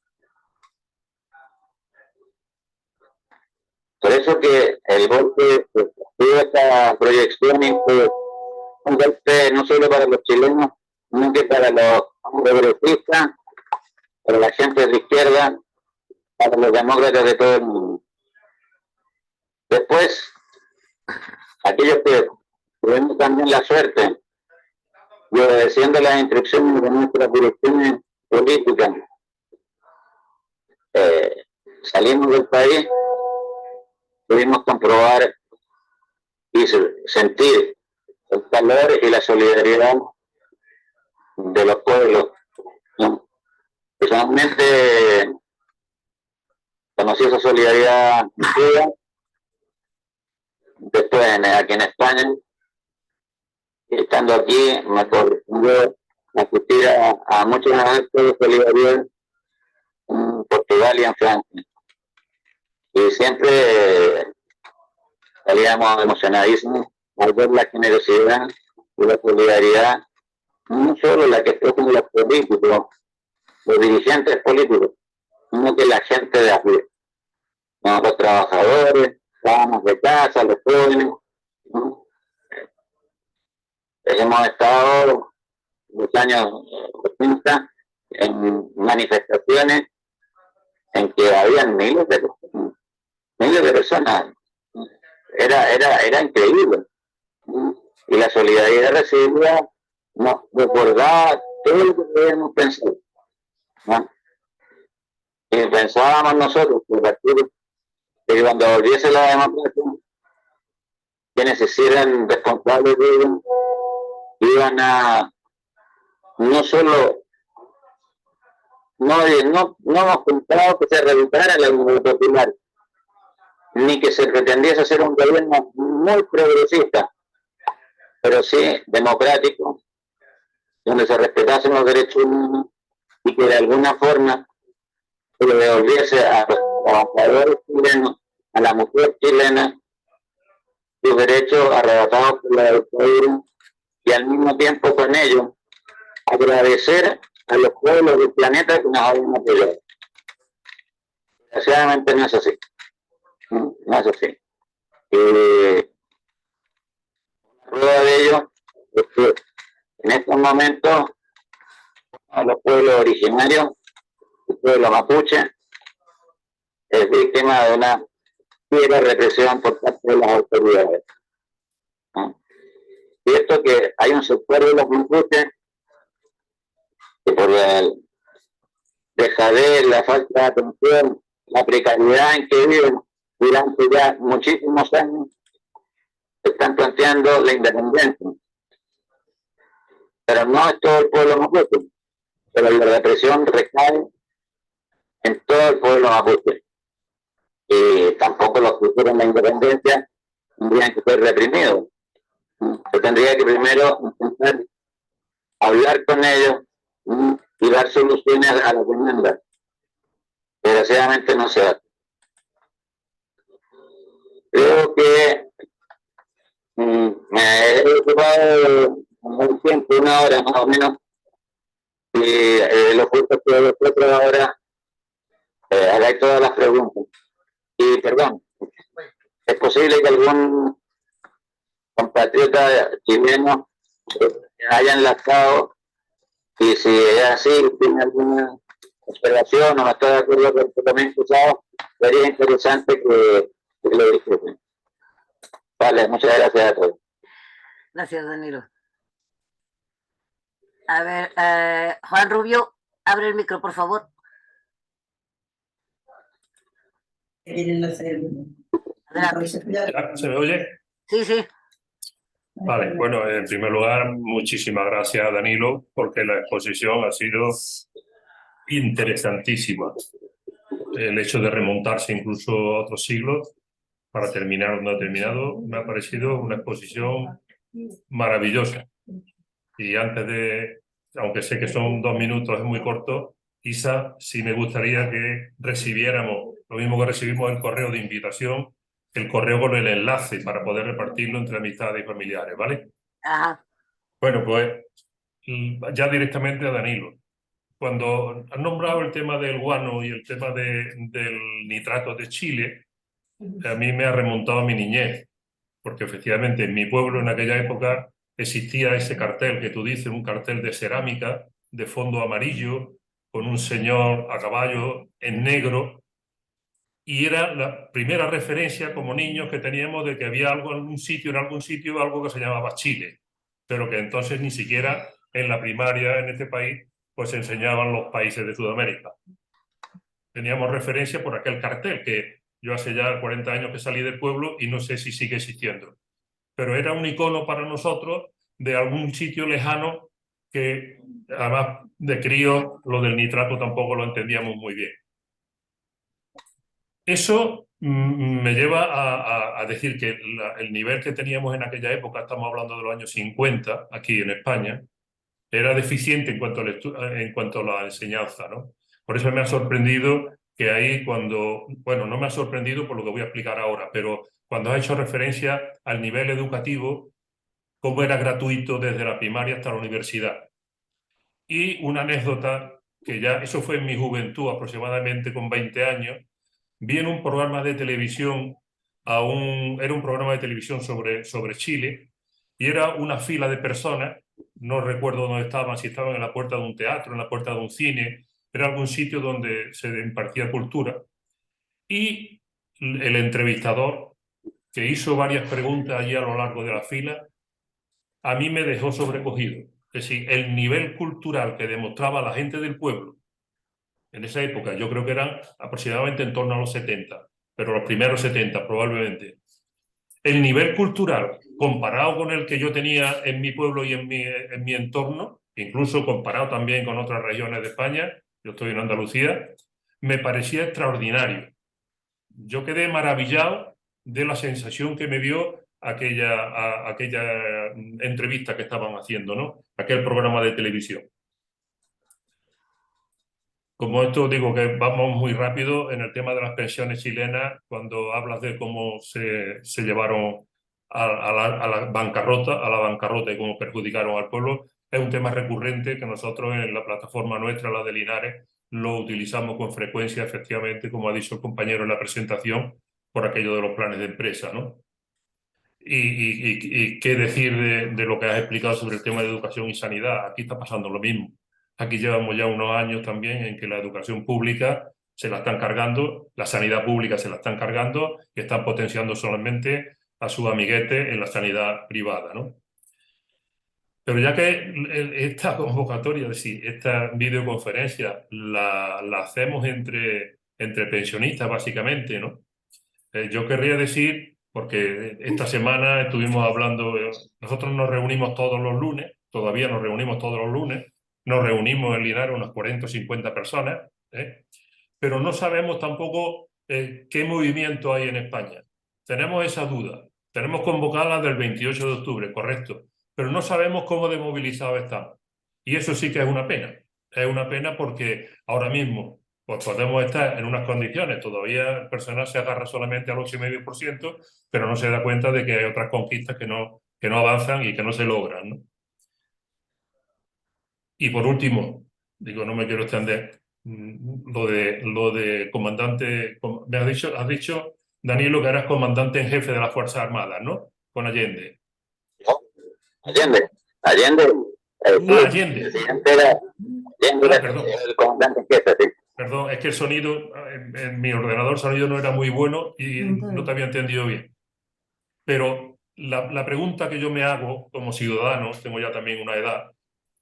Por eso que el golpe tuvo esta proyección y fue un golpe no solo para los chilenos, sino que para los progresistas, para la gente de izquierda, para los demócratas de todo el mundo. Después, aquellos que tuvimos también la suerte y obedeciendo las instrucciones de nuestras direcciones políticas, salimos del país, pudimos comprobar y sentir el calor y la solidaridad de los pueblos, ¿no? Personalmente conocí esa solidaridad en Cuba, después aquí en España, y estando aquí me correspondió asistir a muchos actos de solidaridad en Portugal y en Francia. Y siempre salíamos emocionadísimos al ver la generosidad y la solidaridad, no solo la que escogen los políticos, los dirigentes políticos, sino que la gente de a pie, ¿no? Los trabajadores, las amas de casa, los jóvenes, ¿no? Hemos estado los años 80 en manifestaciones en que habían miles de personas. Era increíble. Y la solidaridad recibida nos recordaba todo lo que podíamos pensar, ¿no? Y pensábamos nosotros que cuando volviese la democracia, quienes se hicieran responsables de ello iban a no solo no hemos pensado que se reventara la Unión Popular, ni que se pretendiese hacer un gobierno muy progresista, pero sí democrático, donde se respetasen los derechos humanos y que de alguna forma se le devolviese a los trabajadores chilenos a la mujer chilena sus derechos arrebatados por la dictadura y al mismo tiempo con ello agradecer a los pueblos del planeta que nos habían apoyado. Desgraciadamente no es así. No es así. Prueba de ello es que en estos momentos a los pueblos originarios, el pueblo mapuche, es víctima de una fiera represión por parte de las autoridades. Cierto que hay un sector de los mapuches que por la dejadez, la falta de atención, la precariedad en que viven durante ya muchísimos años, están planteando la independencia. Pero no es todo el pueblo mapuche, pero la represión recae en todo el pueblo mapuche. Y tampoco los que quieren la independencia tendrían que ser reprimidos. Se tendría que primero intentar hablar con ellos y dar soluciones a las demandas. Desgraciadamente no se hace. Creo que me he ocupado un tiempo, 1 hora más o menos, y lo justo que vosotros ahora hagáis todas las preguntas. Y perdón, es posible que algún compatriota chileno haya enlazado, y si es así, tiene alguna observación o no está de acuerdo con el tratamiento usado, sería interesante que lo discuten. Vale, muchas gracias a todos. Gracias, Danilo. A ver, Juan Rubio, abre el micro, por favor. Adelante. ¿Se me oye? Sí, sí. Vale, bueno, en primer lugar, muchísimas gracias a Danilo, porque la exposición ha sido interesantísima. El hecho de remontarse incluso a otros siglos para terminar donde ha terminado me ha parecido una exposición maravillosa. Y antes de, aunque sé que son 2 minutos, es muy corto, Isa, sí me gustaría que recibiéramos, lo mismo que recibimos el correo de invitación, el correo con el enlace para poder repartirlo entre amistades y familiares, ¿vale? Ajá. Bueno, pues ya directamente a Danilo. Cuando has nombrado el tema del guano y el tema del nitrato de Chile, a mí me ha remontado a mi niñez, porque efectivamente en mi pueblo en aquella época existía ese cartel que tú dices, un cartel de cerámica de fondo amarillo, con un señor a caballo en negro, y era la primera referencia como niños que teníamos de que había algo en algún sitio, algo que se llamaba Chile, pero que entonces ni siquiera en la primaria en este país pues se enseñaban los países de Sudamérica. Teníamos referencia por aquel cartel que yo hace ya 40 años que salí del pueblo y no sé si sigue existiendo. Pero era un icono para nosotros de algún sitio lejano que, además de crío, lo del nitrato tampoco lo entendíamos muy bien. Eso me lleva a decir que el nivel que teníamos en aquella época, estamos hablando de los años 50, aquí en España, era deficiente en cuanto a la enseñanza, ¿no? Por eso me ha sorprendido que ahí bueno, no me ha sorprendido por lo que voy a explicar ahora, pero cuando has hecho referencia al nivel educativo, cómo era gratuito desde la primaria hasta la universidad. Y una anécdota, que ya eso fue en mi juventud, aproximadamente con 20 años, vi en un programa de televisión, era un programa de televisión sobre Chile, y era una fila de personas, no recuerdo dónde estaban, si estaban en la puerta de un teatro, en la puerta de un cine, era algún sitio donde se impartía cultura. Y el entrevistador, que hizo varias preguntas allí a lo largo de la fila, a mí me dejó sobrecogido. Es decir, el nivel cultural que demostraba la gente del pueblo en esa época, yo creo que eran aproximadamente en torno a los 70, pero los primeros 70 probablemente. El nivel cultural comparado con el que yo tenía en mi pueblo y en mi entorno, incluso comparado también con otras regiones de España, yo estoy en Andalucía, me parecía extraordinario. Yo quedé maravillado de la sensación que me dio aquella entrevista que estaban haciendo, ¿no? Aquel programa de televisión. como esto digo que vamos muy rápido en el tema de las pensiones chilenas, cuando hablas de cómo se llevaron a la bancarrota y cómo perjudicaron al pueblo, es un tema recurrente que nosotros en la plataforma nuestra, la de Linares, lo utilizamos con frecuencia, efectivamente, como ha dicho el compañero en la presentación, por aquello de los planes de empresa, ¿no? Y qué decir de lo que has explicado sobre el tema de educación y sanidad. Aquí está pasando lo mismo. Aquí llevamos ya unos años también en que la educación pública se la están cargando, la sanidad pública se la están cargando y están potenciando solamente a sus amiguetes en la sanidad privada, ¿no? Pero ya que esta convocatoria, es decir, esta videoconferencia la hacemos entre pensionistas, básicamente, ¿no? Yo querría decir, porque esta semana estuvimos hablando, nosotros nos reunimos todos los lunes, todavía nos reunimos todos los lunes, nos reunimos en Linares unas 40 o 50 personas, pero no sabemos tampoco qué movimiento hay en España. Tenemos esa duda. Tenemos convocadas del 28 de octubre, correcto, pero no sabemos cómo de movilizados estamos. Y eso sí que es una pena. Es una pena porque ahora mismo pues podemos estar en unas condiciones, todavía el personal se agarra solamente al 8,5%, pero no se da cuenta de que hay otras conquistas que no avanzan y que no se logran, ¿no? Y por último, digo, no me quiero extender, lo de comandante, me has dicho, Danilo, que eras comandante en jefe de las Fuerzas Armadas, ¿no? Con Allende. No, Allende. Allende. Sí, Allende. El presidente era Allende, Perdón. el comandante en jefe, sí. Perdón, es que el sonido, en mi ordenador el sonido no era muy bueno y no te había entendido bien. Pero la pregunta que yo me hago como ciudadano, tengo ya también una edad,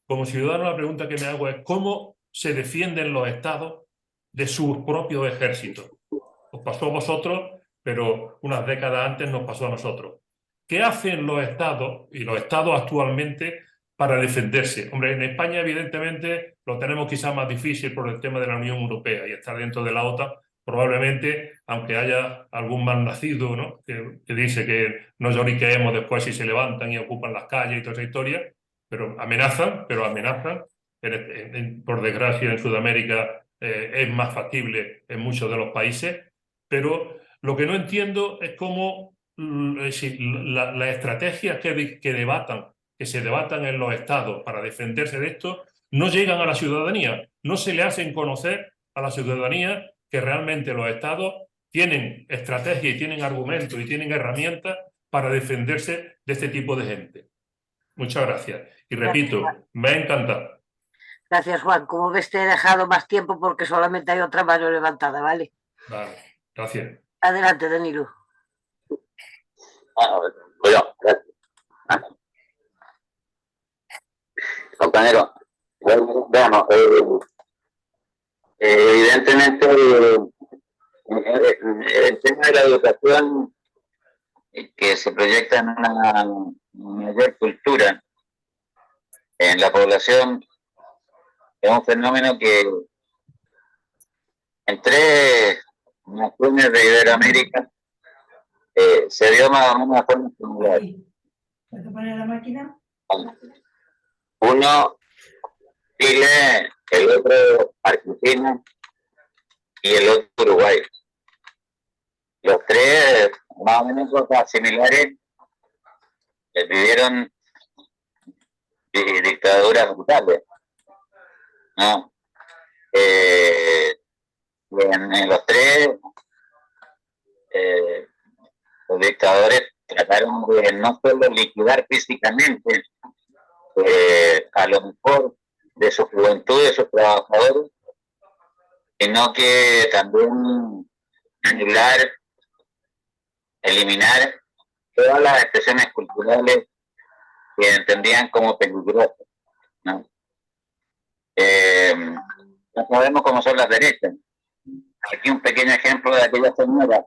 como ciudadano la pregunta que me hago es ¿cómo se defienden los estados de sus propios ejércitos? Os pasó a vosotros, pero unas décadas antes nos pasó a nosotros. ¿Qué hacen los estados y los estados actualmente para defenderse? Hombre, en España evidentemente lo tenemos quizás más difícil por el tema de la Unión Europea y estar dentro de la OTAN. Probablemente, aunque haya algún mal nacido, ¿no? que dice que no lloriqueemos después si se levantan y ocupan las calles y toda esa historia, pero amenazan. Por desgracia, en Sudamérica es más factible en muchos de los países, pero lo que no entiendo es cómo las estrategias que se debatan en los estados para defenderse de esto no llegan a la ciudadanía, no se le hacen conocer a la ciudadanía que realmente los estados tienen estrategia y tienen argumentos y tienen herramientas para defenderse de este tipo de gente. Muchas gracias. Y repito, me ha encantado. Gracias, Juan. Como ves, te he dejado más tiempo porque solamente hay otra mano levantada, ¿vale? Vale, gracias. Adelante, Danilo. Bueno, gracias. Compañero, veamos, evidentemente el tema de la educación que se proyecta en una mayor cultura en la población es un fenómeno que en 3 naciones de Iberoamérica se dio más o menos de forma similar. ¿Puedo poner la máquina? Uno, Chile, el otro, Argentina y el otro, Uruguay. Los 3, más o menos cosas similares, vivieron dictaduras brutales, ¿no? En los 3, los dictadores trataron de no solo liquidar físicamente a lo mejor de su juventud, de sus trabajadores, sino que también eliminar todas las expresiones culturales que entendían como peligrosas, ¿no? No sabemos cómo son las derechas. Aquí un pequeño ejemplo de aquella señora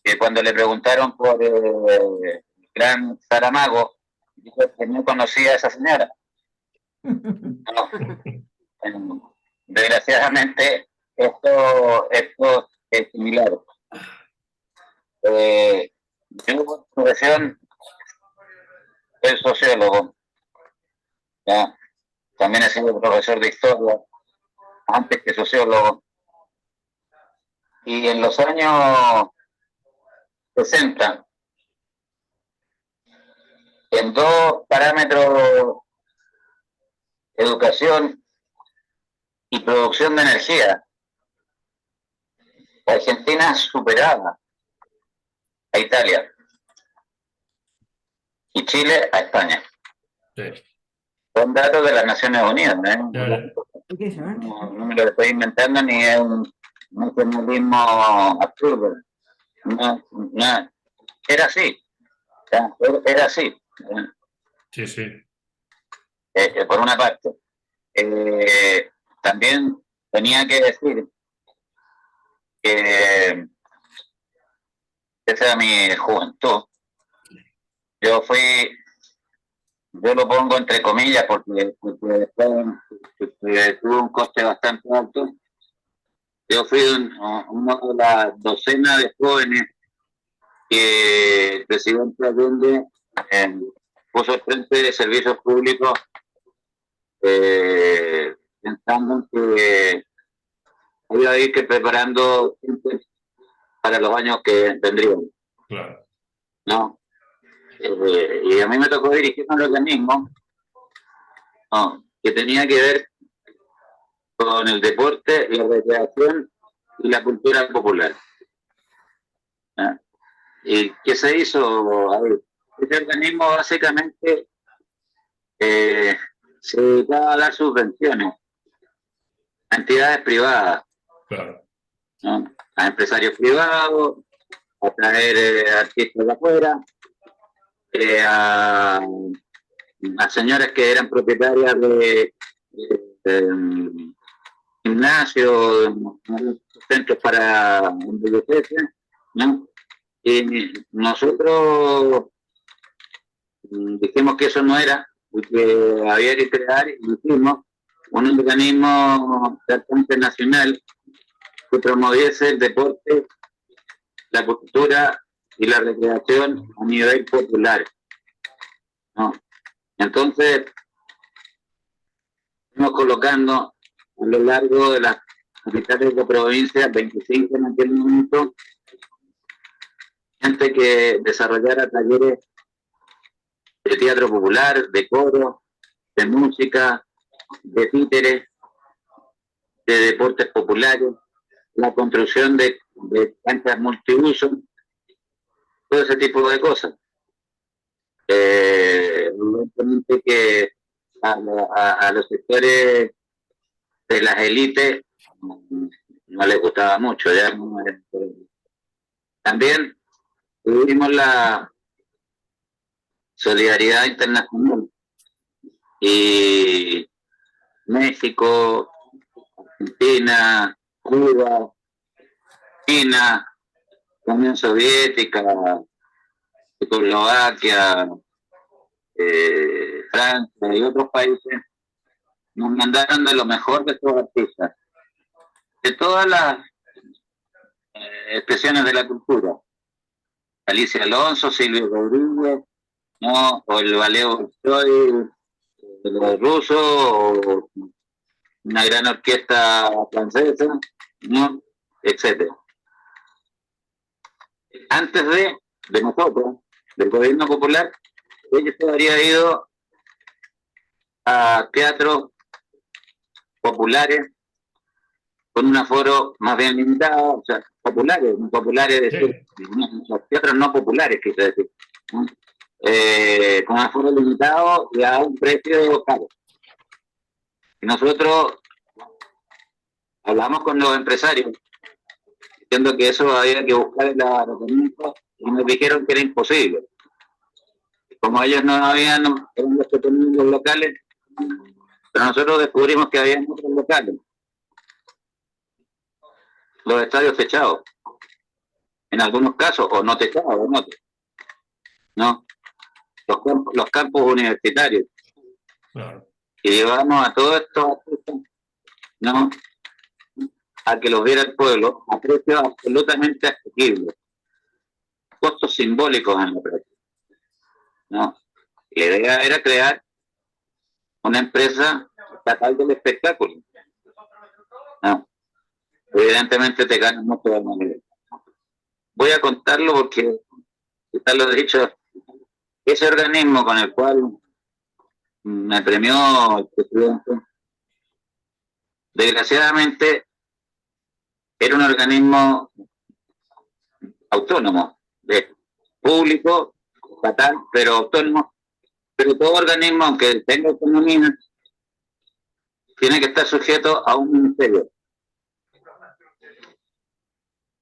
que cuando le preguntaron por el gran Saramago, dijo que no conocía a esa señora. No. Desgraciadamente, esto es similar. Yo, por profesión, soy sociólogo, ¿ya? También he sido profesor de historia antes que sociólogo, y en los años 60, en dos parámetros, educación y producción de energía, Argentina superaba a Italia y Chile a España. Sí. Son datos de las Naciones Unidas, Ya. no me lo estoy inventando ni es un nacionalismo absurdo. No, era así, era así, Sí, sí. por una parte. También tenía que decir que esa era mi juventud. Yo lo pongo entre comillas porque después tuvo un coste bastante alto. Yo fui uno de las docenas de jóvenes que el presidente Allende puso al frente de servicios públicos, pensando en que había que ir preparando gente para los años que vendrían. Claro. ¿No? Y a mí me tocó dirigir un organismo que tenía que ver con el deporte, la recreación y la cultura popular. ¿Ah? ¿Y qué se hizo? A ver, este organismo básicamente se dedicaba a dar subvenciones a entidades privadas, Claro. ¿no? A empresarios privados, a traer artistas de afuera, a señoras que eran propietarias de gimnasios, centros para embellecerse, ¿no? Y nosotros dijimos que eso no era, y que había que crear, y hicimos un organismo de alcance nacional que promoviese el deporte, la cultura y la recreación a nivel popular, ¿no? Entonces, estamos colocando a lo largo de las capitales de provincia, 25 en aquel momento, gente que desarrollara talleres de teatro popular, de coro, de música, de títeres, de deportes populares, la construcción de canchas multiuso, todo ese tipo de cosas. Evidentemente que a los sectores de las élites no les gustaba mucho. ¿Ya? También tuvimos la solidaridad internacional y México, Argentina, Cuba, China, Unión Soviética, Checoslovaquia, Francia y otros países nos mandaron de lo mejor de sus artistas, de todas las expresiones de la cultura. Alicia Alonso, Silvio Rodríguez, ¿no? O el ballet Bolshoi, los rusos, o una gran orquesta francesa, ¿no? Etcétera. Antes de nosotros, del gobierno popular, ellos se habría ido a teatros populares con un aforo más bien limitado, o sea, populares, decir, los teatros no populares, quise decir, ¿no? Con aforo limitado y a un precio caro. Y nosotros hablamos con los empresarios diciendo que eso había que buscar el aeropuerto y nos dijeron que era imposible. Como ellos no habían, eran los que tenían los locales, pero nosotros descubrimos que había otros locales. Los estadios techados, en algunos casos, o no techados, o no. Los campos universitarios. Claro. Y llevamos a todos estos artistas, ¿no? A que los viera el pueblo a precios absolutamente asequibles, costos simbólicos en la práctica, ¿no? La idea era crear una empresa estatal del espectáculo, No, evidentemente te ganas mucho de manera. Voy a contarlo porque, está lo dicho, ese organismo con el cual me premió el presidente, desgraciadamente era un organismo autónomo, público, estatal, pero autónomo, pero todo organismo, aunque tenga autonomía, tiene que estar sujeto a un ministerio.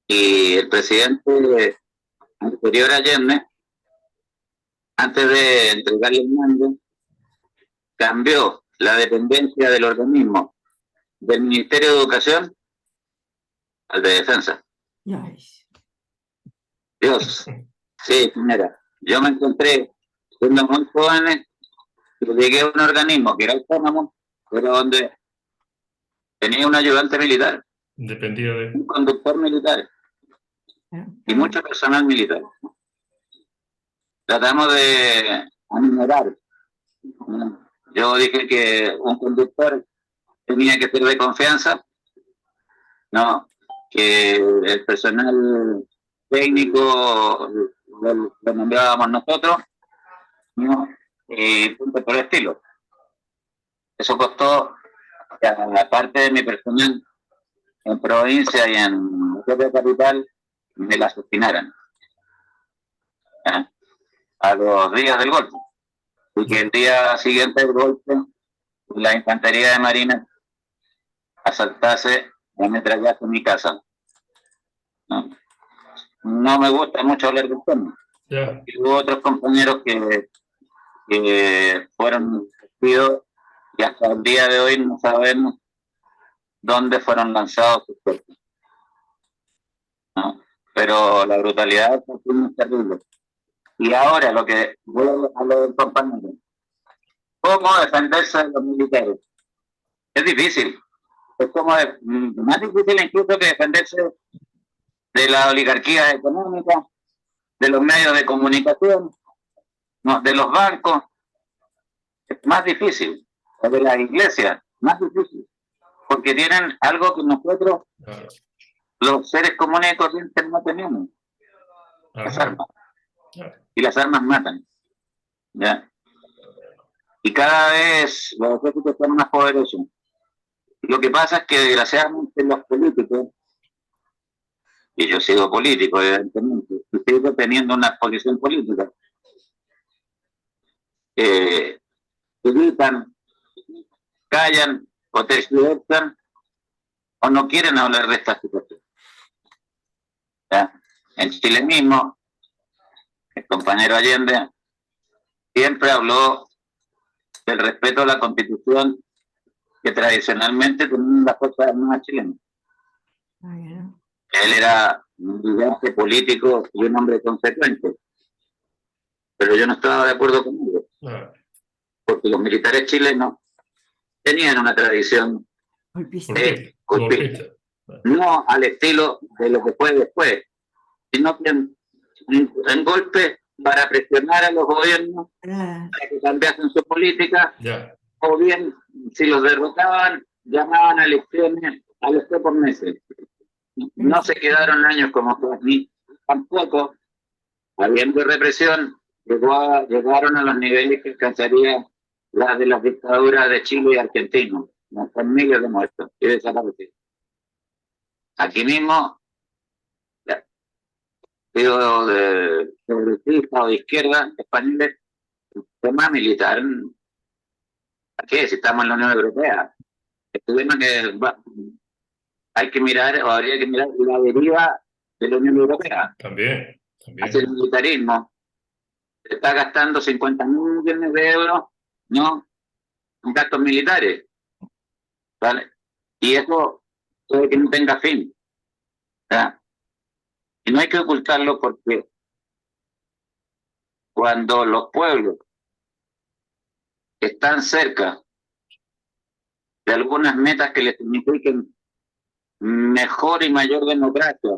Y el presidente anterior a Allende, antes de entregarle el mando, cambió la dependencia del organismo del Ministerio de Educación al de Defensa. Dios, sí, mira, yo me encontré siendo muy jóvenes, llegué a un organismo que era autónomo, pero donde tenía un ayudante militar, Dependía de... un conductor militar y mucho personal militar. Tratamos de aminorar. Yo dije que un conductor tenía que ser de confianza, no, que el personal técnico lo nombrábamos nosotros, ¿no? Y punto por el estilo. Eso costó, aparte de mi personal en provincia y en la propia capital, me la asesinaran a los días del golpe. Y que el día siguiente del golpe, la infantería de Marina asaltase y ametrallase mi casa. No me gusta mucho hablar del tema. Ya. Y hubo otros compañeros que fueron despidos y hasta el día de hoy no sabemos dónde fueron lanzados sus cuerpos. ¿No? Pero la brutalidad es muy terrible. Y ahora lo que voy a lo del compañero, ¿cómo defenderse de los militares? Es difícil. Es como más difícil incluso que defenderse de la oligarquía económica, de los medios de comunicación, no, de los bancos. Es más difícil. O de las iglesias, más difícil. Porque tienen algo que nosotros, los seres comunes y corrientes, no tenemos. Las armas. Y las armas matan. ¿Ya? Y cada vez los ejércitos son más poderosos. Lo que pasa es que desgraciadamente los políticos, y yo sigo político evidentemente, y sigo teniendo una posición política, evitan, callan o tergiversan o no quieren hablar de esta situación. ¿Ya? En Chile mismo, el compañero Allende siempre habló del respeto a la Constitución que tradicionalmente tenían las Fuerzas Armadas chilenas. Él era un dirigente político y un hombre consecuente, pero yo no estaba de acuerdo con él, porque los militares chilenos tenían una tradición de golpista, no al estilo de lo que fue después, sino que en golpe para presionar a los gobiernos para que cambiasen su política, o bien si los derrotaban llamaban a elecciones a los pocos meses. No se quedaron años como ni tampoco, habiendo represión, llegaron a los niveles que alcanzaría las de las dictaduras de Chile y Argentina, con miles de muertos y desaparecidos. Aquí mismo, digo, de progresista o de izquierda, españoles, el tema militar, ¿a qué? Si estamos en la Unión Europea, el problema que hay que mirar, o habría que mirar la deriva de la Unión Europea. También. Hacia el militarismo. Se está gastando 50.000 millones de euros, ¿no? En gastos militares. ¿Vale? Y eso puede que no tenga fin. ¿Verdad? Y no hay que ocultarlo porque cuando los pueblos están cerca de algunas metas que les signifiquen mejor y mayor democracia,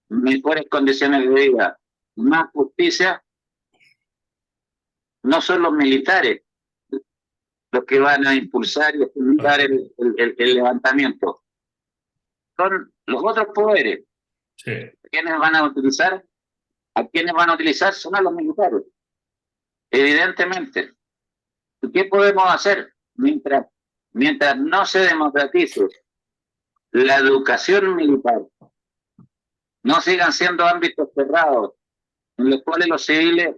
mejores condiciones de vida, más justicia, no son los militares los que van a impulsar y estimular el levantamiento. son los otros poderes. Sí. ¿Quiénes van a utilizar? ¿A quiénes van a utilizar? Son a los militares, evidentemente. ¿Y qué podemos hacer? Mientras no se democratice la educación militar, no sigan siendo ámbitos cerrados, en los cuales los civiles,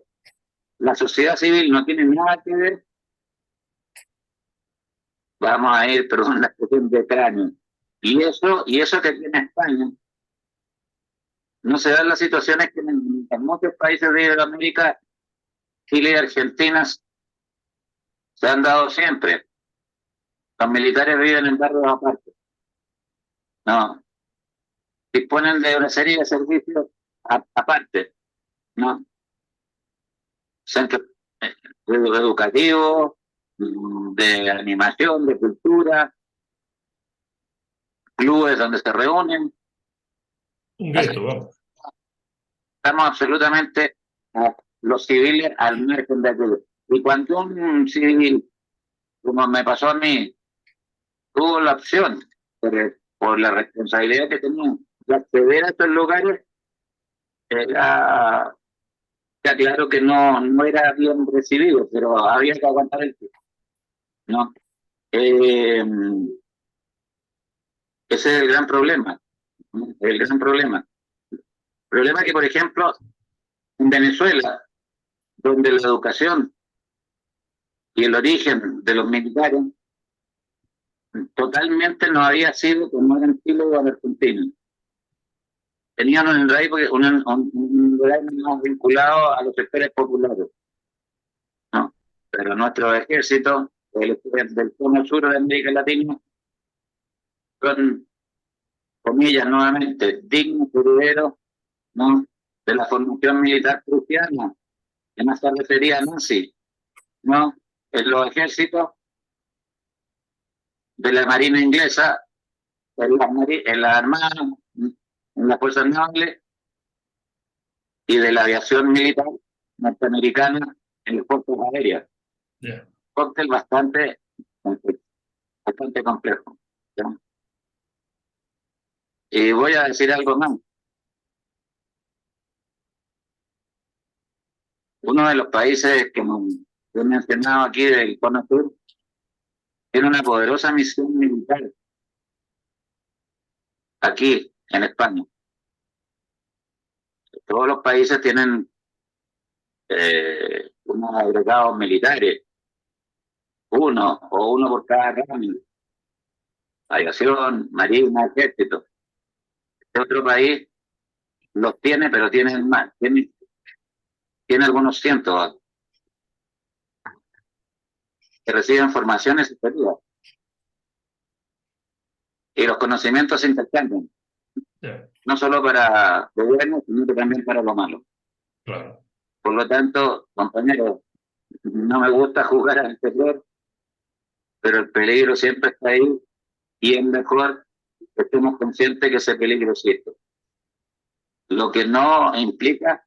la sociedad civil no tiene nada que ver, vamos a ir, perdón, la cuestión de cráneo. Y eso que tiene España, no se dan las situaciones que en muchos países de Iberoamérica, Chile y Argentina, se han dado siempre. Los militares viven en barrios aparte. No. Disponen de una serie de servicios aparte. ¿No? Centros educativos, de animación, de cultura, clubes donde se reúnen. Un gueto, vamos. Estamos absolutamente los civiles al margen de aquello. Y cuando un civil, como me pasó a mí, tuvo la opción, por la responsabilidad que tenía de acceder a estos lugares, era claro que no era bien recibido, pero había que aguantar el tiempo, ¿no? Ese es el gran problema, ¿no? El gran problema. El problema es que, por ejemplo, en Venezuela, donde la educación y el origen de los militares totalmente no había sido como era en Chile o en Argentina. Tenían un rey más vinculado a los sectores populares, ¿no? Pero nuestros ejércitos del cono sur de América Latina son, comillas, nuevamente, dignos herederos, ¿no?, de la formación militar prusiana, que más tarde sería nazi, ¿no? En los ejércitos de la Marina inglesa, en la Armada, en las fuerzas navales y de la aviación militar norteamericana en las fuerzas aéreas. Yeah. Cóctel bastante complejo, ¿no? Y voy a decir algo más. Uno de los países que he mencionado aquí del Cono Sur tiene una poderosa misión militar aquí en España. Todos los países tienen unos agregados militares, uno por cada ramo, aviación, marina, ejército. Este otro país los tiene, pero tiene más, tiene algunos cientos que reciben formaciones superiores. Y los conocimientos se intercambian. Yeah. No solo para lo bueno, sino que también para lo malo. Claro. Por lo tanto, compañeros, no me gusta jugar al terror, pero el peligro siempre está ahí y es mejor que estemos conscientes que ese peligro existe. Lo que no implica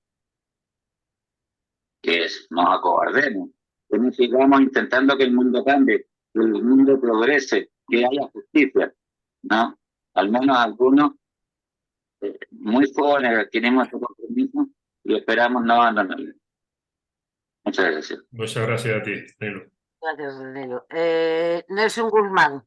que nos acobardemos, que no sigamos intentando que el mundo cambie, que el mundo progrese, que haya justicia, ¿no? Al menos algunos muy jóvenes tenemos este compromiso y esperamos no abandonarlo. Muchas gracias. Muchas gracias a ti, Danilo. Gracias, Danilo. Nelson Guzmán,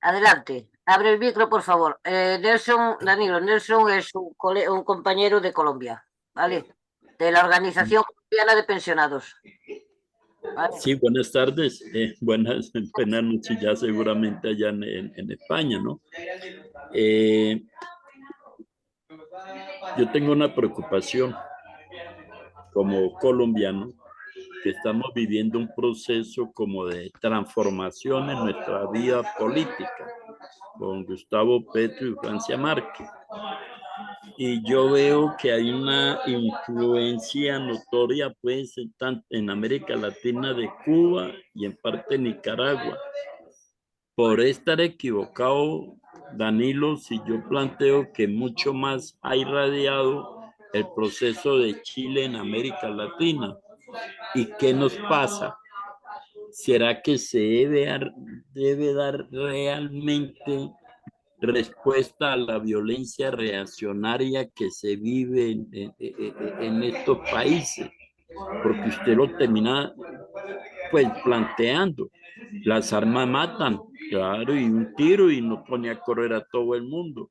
adelante. Abre el micro, por favor. Danilo, Nelson es un compañero de Colombia, ¿vale? De la Organización Colombiana de Pensionados. ¿Vale? Sí, buenas tardes. Buenas noches ya seguramente allá en España, ¿no? Yo tengo una preocupación como colombiano, que estamos viviendo un proceso como de transformación en nuestra vida política con Gustavo Petro y Francia Márquez. Y yo veo que hay una influencia notoria, pues, en América Latina de Cuba y en parte Nicaragua. Por estar equivocado, Danilo, si yo planteo que mucho más ha irradiado el proceso de Chile en América Latina. ¿Y qué nos pasa? ¿Será que se debe dar realmente respuesta a la violencia reaccionaria que se vive en estos países, porque usted lo termina pues planteando. Las armas matan, claro, y un tiro y nos pone a correr a todo el mundo.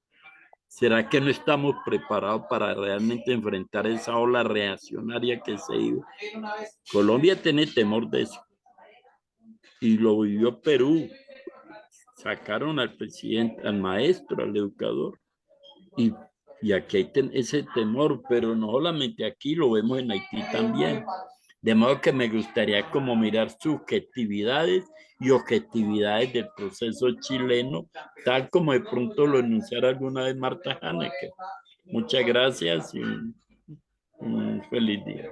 ¿Será que no estamos preparados para realmente enfrentar esa ola reaccionaria que se vive? Colombia tiene temor de eso. Y lo vivió Perú. Sacaron al presidente, al maestro, al educador. Y aquí hay ese temor, pero no solamente aquí, lo vemos en Haití también. De modo que me gustaría como mirar subjetividades y objetividades del proceso chileno, tal como de pronto lo enunciara alguna vez Marta Haneke. Muchas gracias y un feliz día.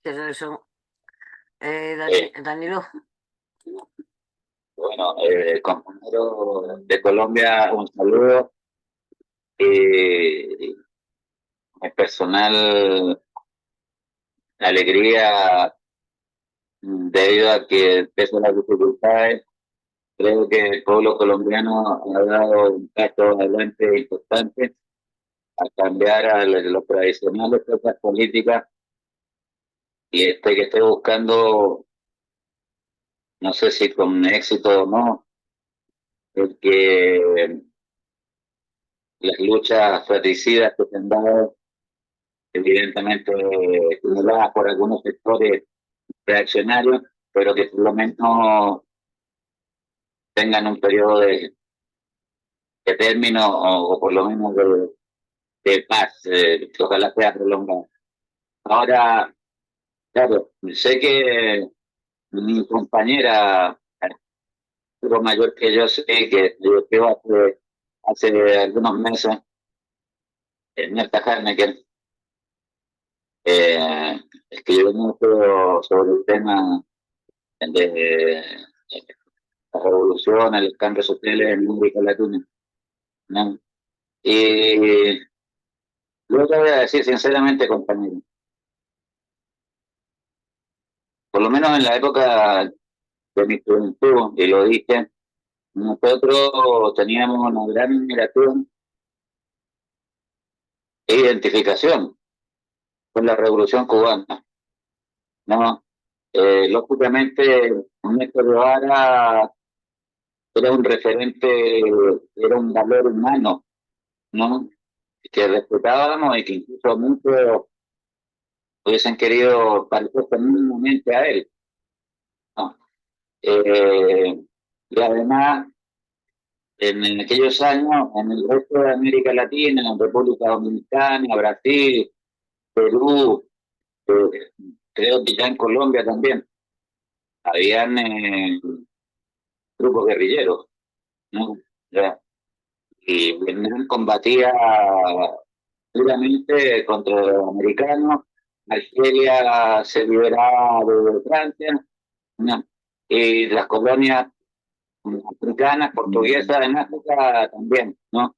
Eso. Danilo. Bueno, compañero de Colombia, un saludo. Mi personal alegría debido a que pese a las dificultades, creo que el pueblo colombiano ha dado un paso adelante importante a cambiar a los tradicionales fuerzas políticas y que esté buscando, no sé si con éxito o no, el que las luchas fratricidas que se han dado, evidentemente estimuladas por algunos sectores reaccionarios, pero que por lo menos tengan un periodo de término o por lo menos de paz, que ojalá sea prolongado. Ahora, claro, sé que mi compañera, algo mayor que yo, sé que yo hace algunos meses, Marta Haneke, escribió mucho sobre el tema de la revolución, el cambio social en América Latina, ¿no? Y yo te voy a decir sinceramente, compañero, por lo menos en la época de mi juventud, y lo dije, nosotros teníamos una gran admiración e identificación con la Revolución Cubana, ¿no? Lógicamente, Néstor Guevara era un referente, era un valor humano, ¿no? Que respetábamos y que incluso muchos hubiesen querido parecerse mínimamente a él, ¿no? Y además, en aquellos años, en el resto de América Latina, en República Dominicana, Brasil, Perú, eh, creo que ya en Colombia también, habían grupos guerrilleros, ¿no? Ya. Y Vietnam combatía duramente contra los americanos, Argelia se liberaba de Francia, ¿no? Y las colonias africanas, portuguesas en África también, ¿no?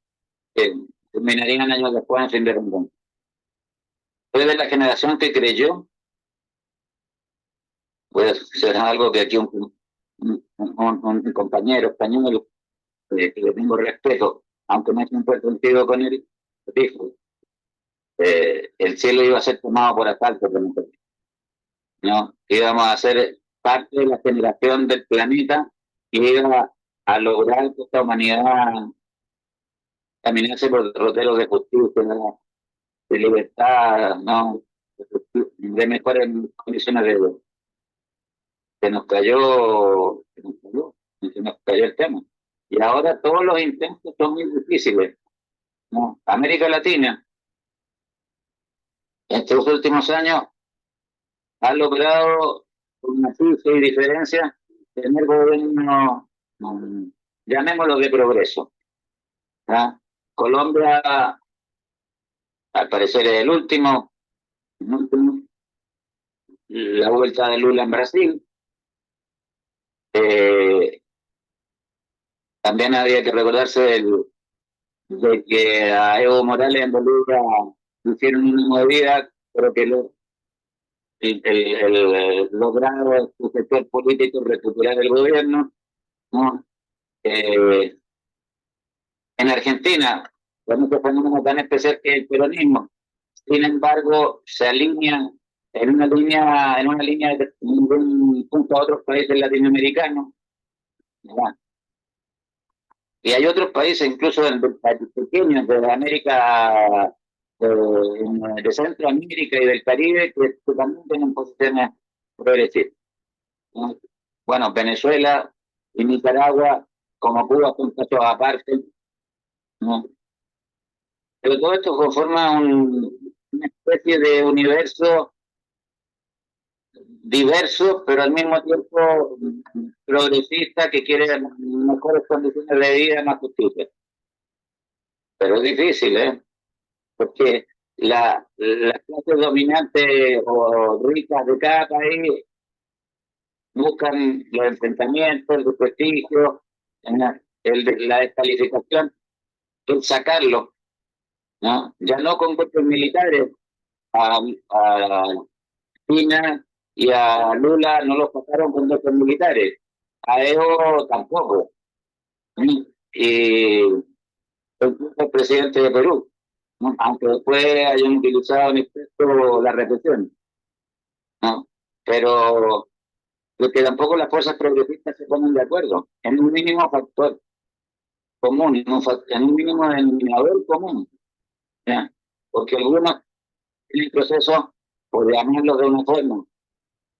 Terminarían años después en su independencia. Fue de la generación que creyó, puede ser algo que aquí un compañero español, que le tengo respeto, aunque no he siempre contigo con él, dijo, el cielo iba a ser tomado por asalto, ¿no? Íbamos a ser parte de la generación del planeta y iba a lograr que esta humanidad caminase por derroteros de justicia, de libertad, ¿no? De mejores condiciones de vida. Se nos cayó el tema. Y ahora todos los intentos son muy difíciles, ¿no? América Latina, en estos últimos años, ha logrado, con una cifra y diferencia, tener gobiernos, llamémoslo de progreso, ¿ah? Colombia, al parecer, es el último, la vuelta de Lula en Brasil. También había que recordarse de que a Evo Morales en Bolivia hicieron una movida, pero que logrado su sector político recuperar el gobierno, ¿no? en Argentina, con este fenómeno tan especial que es el peronismo, sin embargo, se alinea en una línea de un punto a otros países latinoamericanos, ¿verdad? Y hay otros países, incluso países pequeños de América, de Centroamérica y del Caribe, que también tienen posiciones progresistas, ¿no? Bueno, Venezuela y Nicaragua, como Cuba, son casos aparte, ¿no? Pero todo esto conforma una especie de universo diverso, pero al mismo tiempo progresista, que quiere mejores condiciones de vida, más justicia. Pero es difícil, ¿eh? Porque las clases dominantes o ricas de cada país buscan los enfrentamientos, el desprestigio, la descalificación, el sacarlo, ¿no? Ya no con golpes militares. A China y a Lula no los pasaron con golpes militares, a Evo tampoco. Y el presidente de Perú, ¿no? Aunque después hayan utilizado en exceso la represión, ¿no? Pero lo que tampoco las fuerzas progresistas se ponen de acuerdo en un mínimo factor común, en un mínimo denominador común, ¿ya? Porque algunos tienen procesos, por llamarlos de una forma,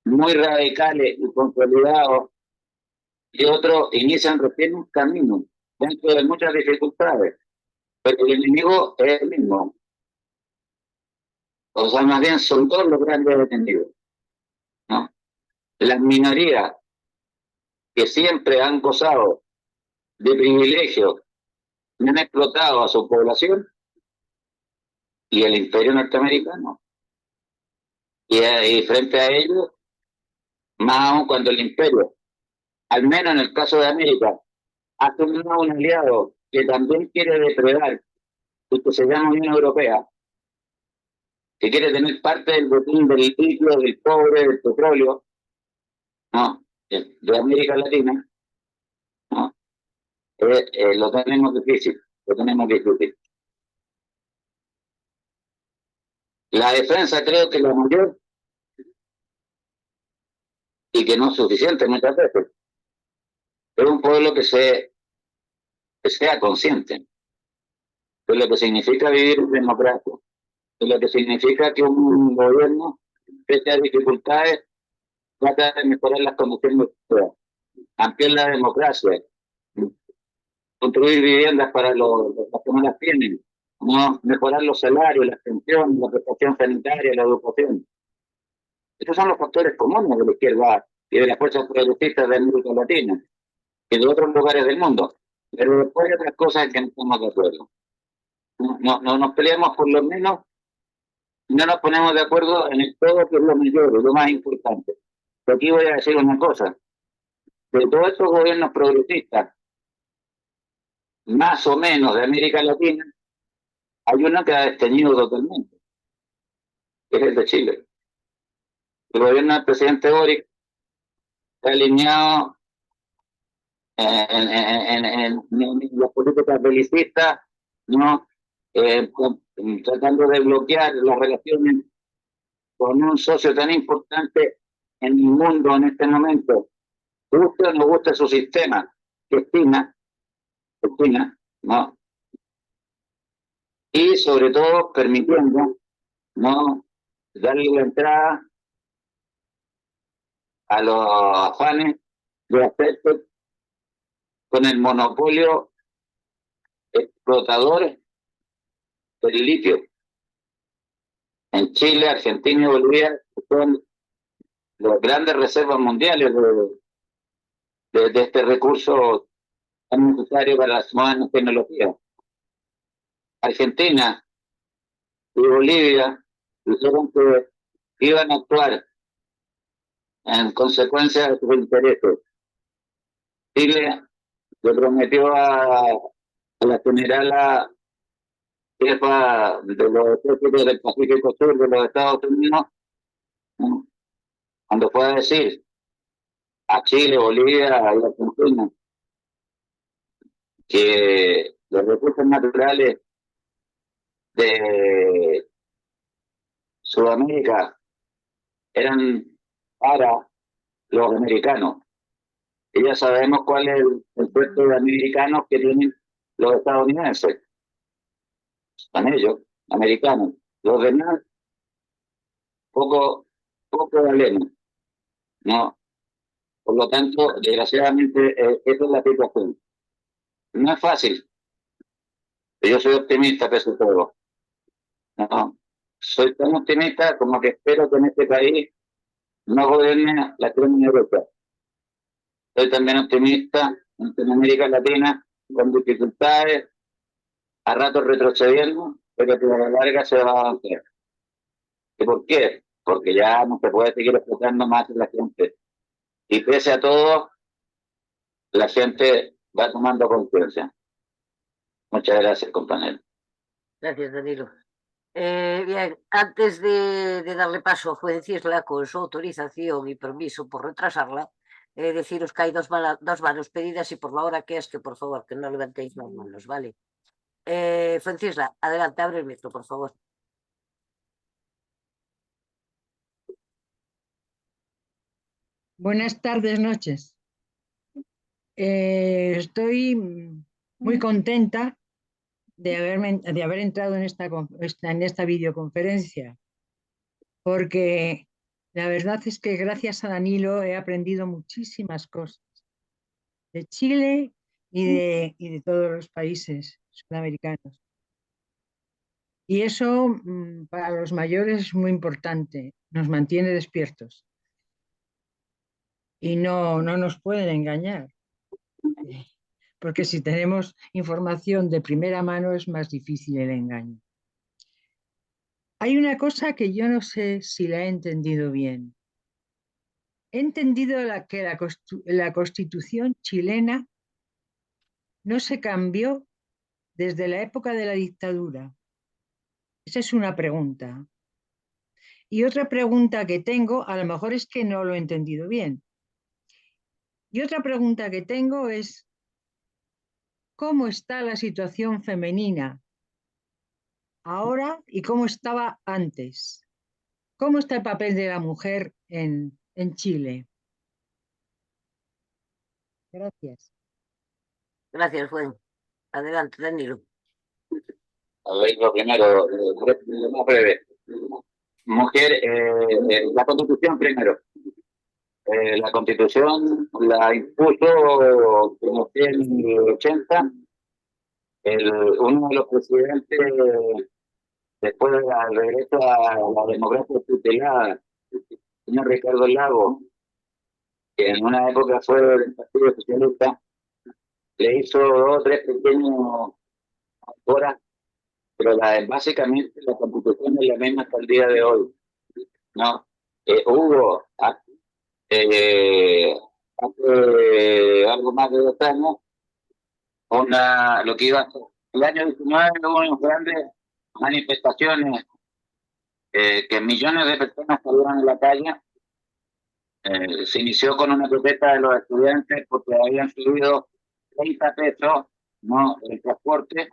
muy radicales y consolidados, y otros inician recién un camino dentro de muchas dificultades, pero el enemigo es el mismo. O sea, más bien son todos los grandes enemigos, ¿no? Las minorías que siempre han gozado de privilegios y han explotado a su población, y el imperio norteamericano. Y frente a ellos, más aún cuando el imperio, al menos en el caso de América, ha tomado un aliado que también quiere depredar, y que se llama Unión Europea, que quiere tener parte del botín del litio, del cobre, del petróleo, ¿no? De América Latina, ¿no? Lo tenemos difícil, lo tenemos difícil. La defensa creo que la mayor, y que no es suficiente muchas veces, es un pueblo que sea consciente de lo que significa vivir en democracia, de lo que significa que un gobierno, pese a dificultades, trata de mejorar las condiciones de vida, ampliar la democracia, construir viviendas para los que no las tienen, ¿no? Mejorar los salarios, las pensiones, la prestación sanitaria, la educación. Esos son los factores comunes de la izquierda y de las fuerzas progresistas de América Latina y de otros lugares del mundo. Pero después hay otras cosas en que no estamos de acuerdo. No nos peleamos por lo menos, no nos ponemos de acuerdo en el todo, que es lo mayor, lo más importante. Pero aquí voy a decir una cosa: de todos estos gobiernos progresistas, más o menos de América Latina, hay uno que ha destenido totalmente, que es el de Chile. El gobierno del presidente Boric está alineado en las políticas belicistas, ¿no? Tratando de bloquear las relaciones con un socio tan importante en el mundo en este momento, guste o no guste su sistema, que es China, ¿no? Y sobre todo permitiendo, ¿no?, darle la entrada a los afanes de hacerse con el monopolio explotador del litio. En Chile, Argentina y Bolivia son las grandes reservas mundiales de este recurso tan necesario para las nuevas tecnologías. Argentina y Bolivia dijeron que iban a actuar en consecuencia de sus intereses. Chile le prometió a la generala jefa de los ejércitos del Pacífico Sur de los Estados Unidos, ¿no?, cuando fue a decir a Chile, Bolivia y Argentina que los recursos naturales de Sudamérica eran para los americanos. Y ya sabemos cuál es el puesto de americanos que tienen los estadounidenses. Son ellos, americanos. Los demás, poco valemos. No. Por lo tanto, desgraciadamente, esa es la situación. No es fácil. Yo soy optimista, pese a todo. No. Soy tan optimista como que espero que en este país no gobierne la extrema derecha. Soy también optimista en América Latina, con dificultades, a ratos retrocediendo, pero que a la larga se va a avanzar. ¿Y por qué? Porque ya no se puede seguir explotando más a la gente. Y pese a todo, la gente va tomando conciencia. Muchas gracias, compañero. Gracias, Danilo. Bien, antes de darle paso a juez Cisla con su autorización y permiso por retrasarla, deciros que hay dos manos pedidas y por la hora que es, que por favor, que no levantéis más manos, ¿vale? Fuencisla, adelante, abre el micro, por favor. Buenas tardes, noches. Estoy muy contenta de haber entrado en esta videoconferencia, porque la verdad es que gracias a Danilo he aprendido muchísimas cosas de Chile y de todos los países sudamericanos. Y eso para los mayores es muy importante, nos mantiene despiertos y no nos pueden engañar, porque si tenemos información de primera mano es más difícil el engaño. Hay una cosa que yo no sé si la he entendido bien. He entendido que la Constitución chilena no se cambió desde la época de la dictadura. Esa es una pregunta. Y otra pregunta que tengo, a lo mejor es que no lo he entendido bien. Y otra pregunta que tengo es, ¿cómo está la situación femenina ahora y cómo estaba antes? ¿Cómo está el papel de la mujer en Chile? Gracias. Gracias, Juan. Adelante, Danilo. A ver, lo primero, lo más breve. Mujer, la Constitución primero. La Constitución la impuso como en el 80 uno de los presidentes, después del regreso a la democracia tutelada, el señor Ricardo Lagos, que en una época fue del Partido Socialista, le hizo 2 o 3 pequeños horas, pero básicamente la Constitución es la misma hasta el día de hoy. ¿No? Hubo hace algo más de 2 años, lo que iba a ser el año 19, hubo unas grandes manifestaciones que millones de personas salieron a la calle. Se inició con una protesta de los estudiantes porque habían subido 30 pesos, ¿no?, el transporte,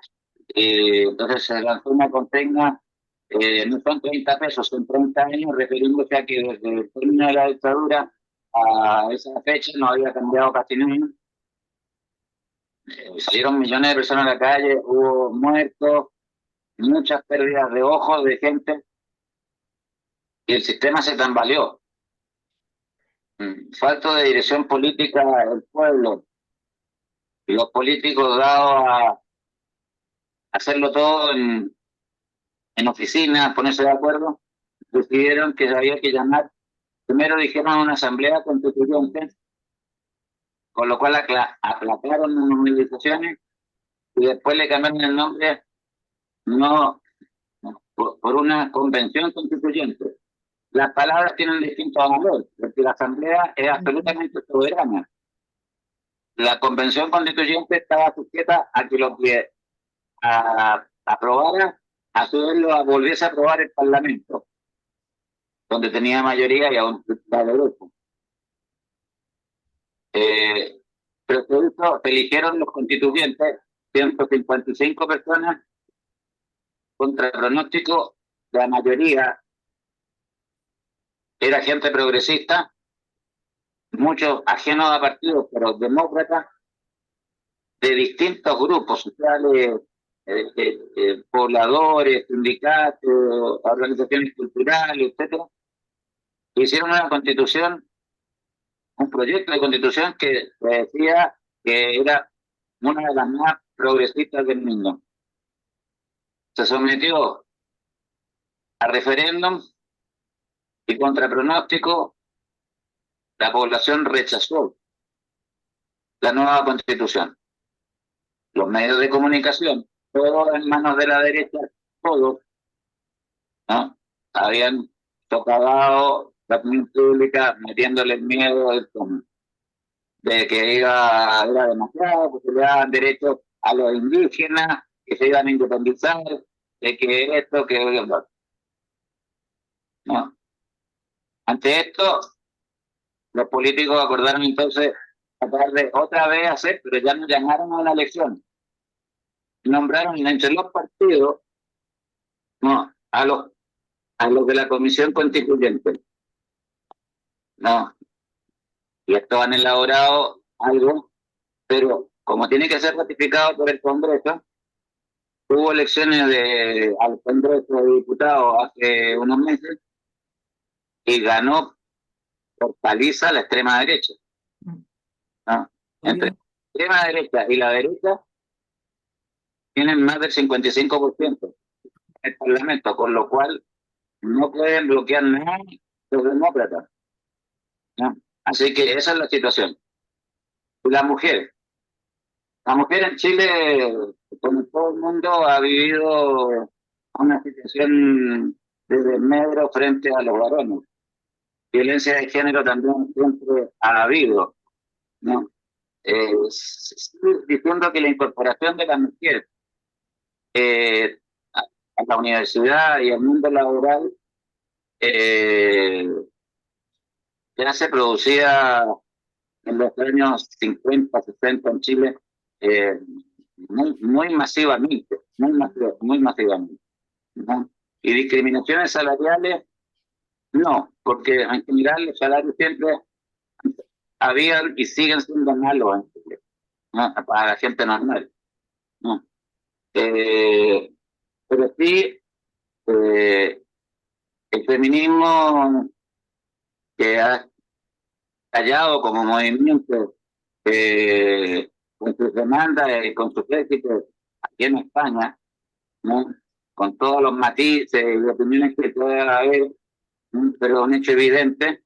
entonces se lanzó una consigna, no son 30 pesos, son 30 años, refiriéndose a que desde el término de la dictadura a esa fecha no había cambiado casi nada. Salieron millones de personas a la calle, hubo muertos, muchas pérdidas de ojos de gente, y el sistema se tambaleó. Falta de dirección política del pueblo, y los políticos dados a hacerlo todo en oficinas, ponerse de acuerdo, decidieron que había que llamar, primero dijeron a una asamblea constituyente, con lo cual aplacaron unas movilizaciones y después le cambiaron el nombre por una convención constituyente. Las palabras tienen distintos valores, porque la asamblea es absolutamente soberana. La convención constituyente estaba sujeta a que lo que aprobara, a su vez lo volviese a aprobar el Parlamento, donde tenía mayoría y aún está derecho. Pero se eligieron los constituyentes 155 personas, contra pronóstico, la mayoría era gente progresista, muchos ajenos a partidos, pero demócratas, de distintos grupos sociales, pobladores, sindicatos, organizaciones culturales, etcétera. Hicieron una constitución, un proyecto de constitución que decía que era una de las más progresistas del mundo. Se sometió a referéndum y contra pronóstico la población rechazó la nueva constitución. Los medios de comunicación, todos en manos de la derecha, todos, ¿no? Habían socavado la opinión pública metiéndole el miedo de que era demasiado, que se le daban derechos a los indígenas, que se iban a independizar, de que esto, que no. Ante esto, los políticos acordaron entonces tratar de otra vez hacer, pero ya nos llamaron a la elección. Nombraron entre los partidos, no, a los de la Comisión Constituyente. No. Y estos han elaborado algo, pero como tiene que ser ratificado por el Congreso, hubo elecciones al Congreso de Diputados hace unos meses y ganó por paliza la extrema derecha. ¿No? Entre la extrema derecha y la derecha tienen más del 55% en el Parlamento, con lo cual no pueden bloquear nada los demócratas, ¿no? Así que esa es la situación. La mujer en Chile, como todo el mundo, ha vivido una situación de desmedro frente a los varones. Violencia de género también siempre ha habido, ¿no? Diciendo que la incorporación de la mujer a la universidad y al mundo laboral ya se producía en los años 50, 60 en Chile, muy masivamente, muy masivamente, ¿no? Y discriminaciones salariales, no, porque en general los salarios siempre habían y siguen siendo malos en Chile, ¿no? Para la gente normal, ¿no? Pero sí, el feminismo que ha callado como movimiento con sus demandas y con sus éxitos aquí en España, ¿no? Con todos los matices y opiniones que pueda haber, ¿no? Pero un hecho evidente,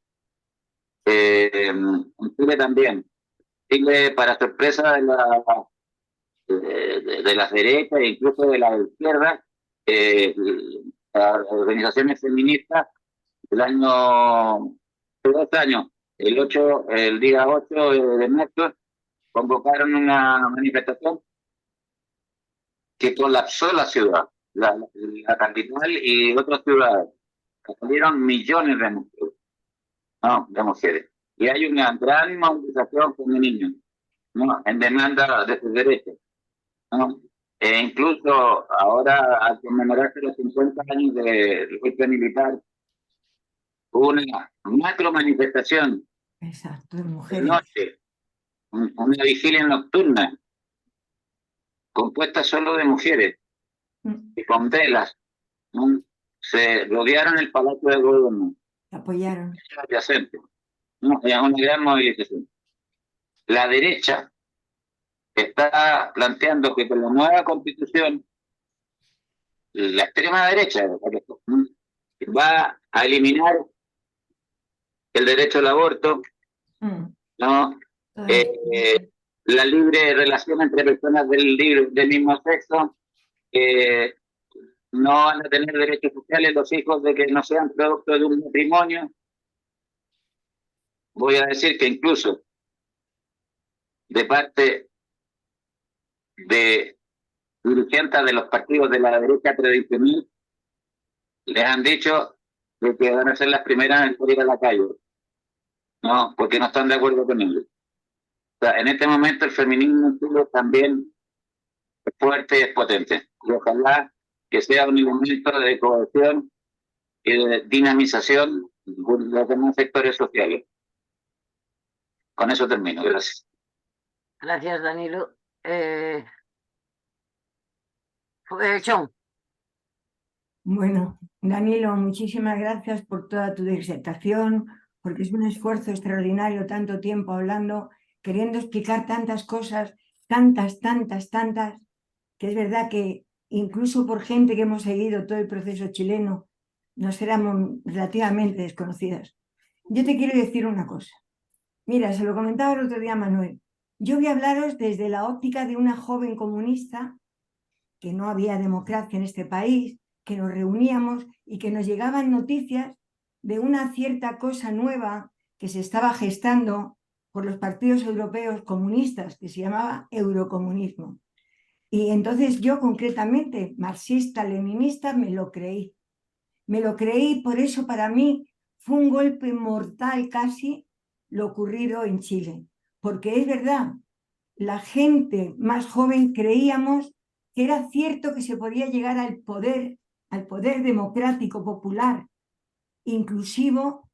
en Chile también. Chile, para sorpresa de las derechas e incluso de las izquierdas, las organizaciones feministas del año, de 2 años, el día 8 de marzo, convocaron una manifestación que colapsó la ciudad, la capital y otras ciudades. Salieron millones de mujeres, ¿no? De mujeres. Y hay una gran movilización femenina, ¿no? En demanda de sus derechos, ¿no? E incluso ahora, al conmemorarse los 50 años del golpe militar, hubo una macro manifestación. Exacto, de de mujeres. noche, una vigilia nocturna, compuesta solo de mujeres y con velas, ¿no? Se rodearon el Palacio de Gobierno, Apoyaron. adyacente, ¿no? Es una gran movilización. La derecha está planteando que con la nueva constitución, la extrema derecha, ¿no? Va a eliminar el derecho al aborto, ¿no? La libre relación entre personas del mismo sexo, no van a tener derechos sociales los hijos de que no sean producto de un matrimonio. Voy a decir que incluso de parte de dirigentes de los partidos de la derecha tradicional, les han dicho de que van a ser las primeras en salir a la calle, ¿no? Porque no están de acuerdo con ellos. O sea, en este momento el feminismo en Chile también fuerte y es potente. Y ojalá que sea un elemento de cohesión y de dinamización de los demás sectores sociales. Con eso termino. Gracias. Gracias, Danilo. Chon. Bueno, Danilo, muchísimas gracias por toda tu disertación, porque es un esfuerzo extraordinario, tanto tiempo hablando, queriendo explicar tantas cosas, tantas, que es verdad que incluso por gente que hemos seguido todo el proceso chileno, nos éramos relativamente desconocidas. Yo te quiero decir una cosa. Mira, se lo comentaba el otro día a Manuel. Yo voy a hablaros desde la óptica de una joven comunista, que no había democracia en este país, que nos reuníamos y que nos llegaban noticias de una cierta cosa nueva que se estaba gestando por los partidos europeos comunistas, que se llamaba eurocomunismo. Y entonces yo concretamente, marxista, leninista, me lo creí. Me lo creí, por eso para mí fue un golpe mortal casi lo ocurrido en Chile. Porque es verdad, la gente más joven creíamos que era cierto que se podía llegar al poder democrático, popular, inclusivo,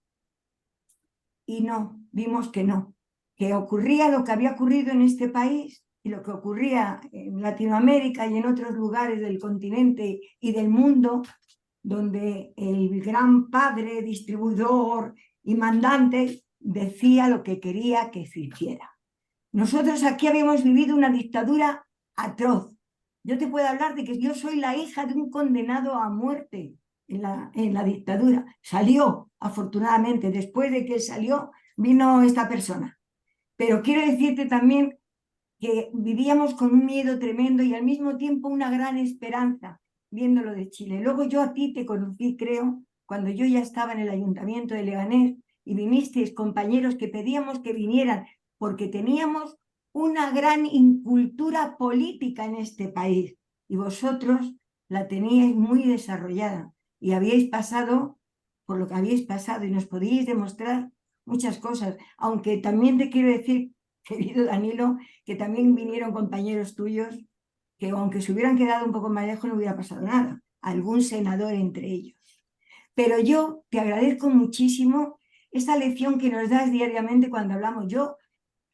y no, vimos que no, que ocurría lo que había ocurrido en este país y lo que ocurría en Latinoamérica y en otros lugares del continente y del mundo, donde el gran padre, distribuidor y mandante decía lo que quería que se hiciera. Nosotros aquí habíamos vivido una dictadura atroz. Yo te puedo hablar de que yo soy la hija de un condenado a muerte en la dictadura. Salió, afortunadamente, después de que él salió, vino esta persona. Pero quiero decirte también que vivíamos con un miedo tremendo y al mismo tiempo una gran esperanza viendo lo de Chile. Luego yo a ti te conocí, creo, cuando yo ya estaba en el ayuntamiento de Leganés y vinisteis compañeros que pedíamos que vinieran porque teníamos una gran incultura política en este país y vosotros la teníais muy desarrollada y habíais pasado por lo que habíais pasado y nos podíais demostrar muchas cosas, aunque también te quiero decir, querido Danilo, que también vinieron compañeros tuyos que aunque se hubieran quedado un poco más lejos no hubiera pasado nada, algún senador entre ellos. Pero yo te agradezco muchísimo esta lección que nos das diariamente cuando hablamos. Yo,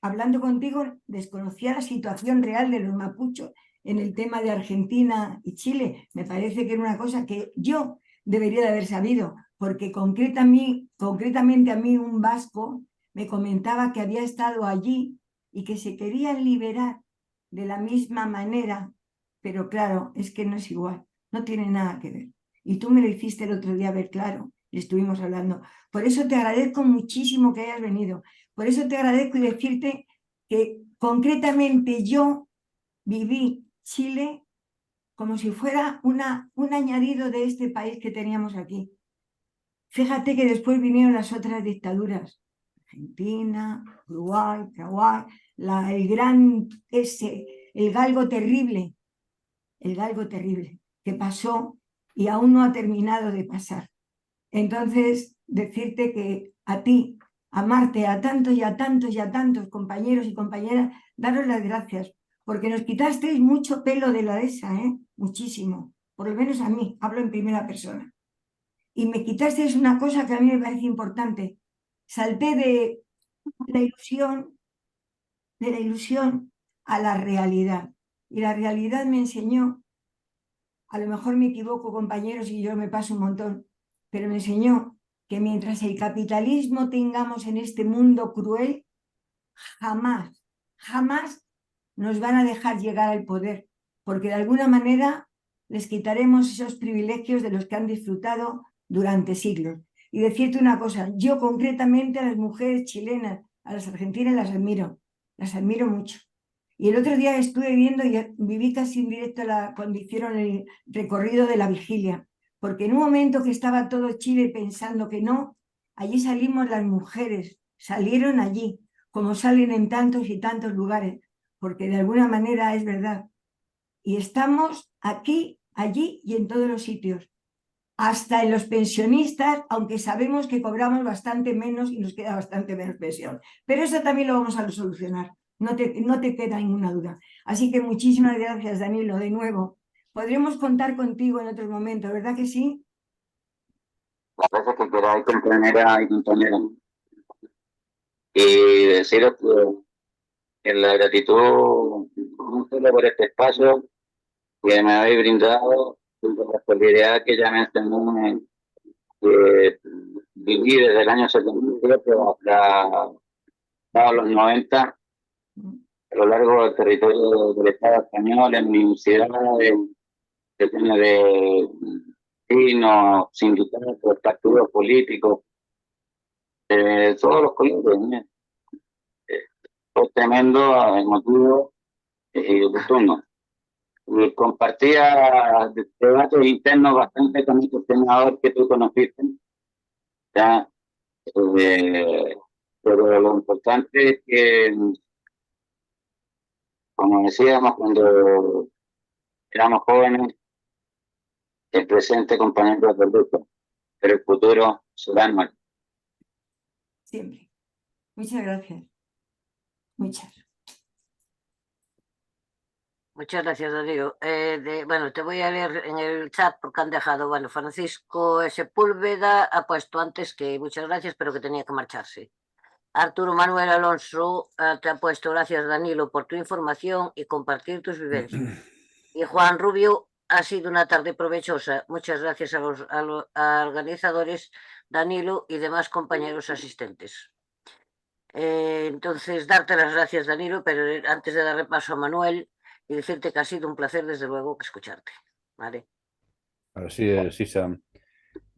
hablando contigo, desconocía la situación real de los mapuchos en el tema de Argentina y Chile. Me parece que era una cosa que yo debería de haber sabido, porque concretamente a mí un vasco me comentaba que había estado allí y que se querían liberar de la misma manera, pero claro, es que no es igual, no tiene nada que ver. Y tú me lo hiciste el otro día ver claro, y estuvimos hablando. Por eso te agradezco muchísimo que hayas venido. Por eso te agradezco y decirte que concretamente yo viví Chile como si fuera un añadido de este país que teníamos aquí. Fíjate que después vinieron las otras dictaduras, Argentina, Uruguay, Paraguay, el galgo terrible que pasó y aún no ha terminado de pasar. Entonces, decirte que a ti, a Marte, a tantos y a tantos y a tantos compañeros y compañeras, daros las gracias, porque nos quitasteis mucho pelo de la esa, muchísimo, por lo menos a mí, hablo en primera persona. Y me quitasteis una cosa que a mí me parece importante. Salté de la ilusión a la realidad. Y la realidad me enseñó, a lo mejor me equivoco, compañeros, y yo me paso un montón, pero me enseñó que mientras el capitalismo tengamos en este mundo cruel, jamás nos van a dejar llegar al poder, porque de alguna manera les quitaremos esos privilegios de los que han disfrutado durante siglos. Y decirte una cosa, yo concretamente a las mujeres chilenas, a las argentinas las admiro mucho. Y el otro día estuve viendo y viví casi en directo cuando hicieron el recorrido de la vigilia, porque en un momento que estaba todo Chile pensando que no, allí salimos las mujeres, salieron allí, como salen en tantos y tantos lugares, porque de alguna manera es verdad. Y estamos aquí, allí y en todos los sitios, hasta en los pensionistas, aunque sabemos que cobramos bastante menos y nos queda bastante menos pensión. Pero eso también lo vamos a solucionar, no te queda ninguna duda. Así que muchísimas gracias, Danilo, de nuevo. Podremos contar contigo en otros momentos, ¿verdad que sí? Las veces que queráis, compañera y compañeros. Y deciros que la gratitud no solo por este espacio que me habéis brindado, sino por la solidaridad que ya mencioné, que viví desde el año 77 hasta los 90, a lo largo del territorio del Estado español, en mi ciudad, que tiene de vecinos, sindicatos, partidos políticos, todos los colores. Fue tremendo, emotivo y oportuno. Y compartía debates internos bastante con este senador que tú conociste, ¿ya? Pero lo importante es que, como decíamos cuando éramos jóvenes, el presente, compañero, es perfecto, pero el futuro será el mal. Siempre. Muchas gracias. Muchas. Muchas gracias, Danilo. Bueno, te voy a leer en el chat porque han dejado, bueno, Francisco Sepúlveda ha puesto antes que muchas gracias, pero que tenía que marcharse. Arturo Manuel Alonso te ha puesto gracias, Danilo, por tu información y compartir tus vivencias. Y Juan Rubio, ha sido una tarde provechosa. Muchas gracias a los organizadores, Danilo y demás compañeros asistentes. Entonces, darte las gracias, Danilo, pero antes de dar paso a Manuel y decirte que ha sido un placer, desde luego, escucharte. ¿Vale? Así es, Isa.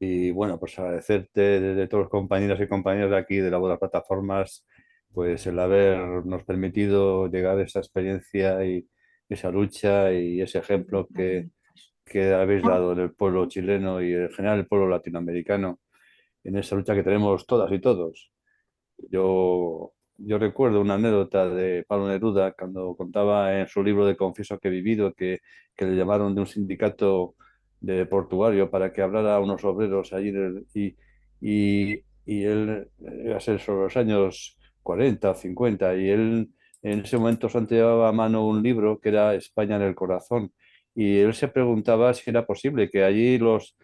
Y bueno, pues agradecerte desde todos los compañeros y compañeras de aquí de la Boda Plataformas, pues el habernos permitido llegar a esa experiencia y esa lucha y ese ejemplo que habéis dado en el pueblo chileno y en general el pueblo latinoamericano, en esa lucha que tenemos todas y todos. Yo recuerdo una anécdota de Pablo Neruda cuando contaba en su libro de Confieso que he vivido que le llamaron de un sindicato de portuario para que hablara a unos obreros allí y él iba a ser sobre los años 40 o 50 y él en ese momento solo llevaba a mano un libro que era España en el corazón y él se preguntaba si era posible que allí los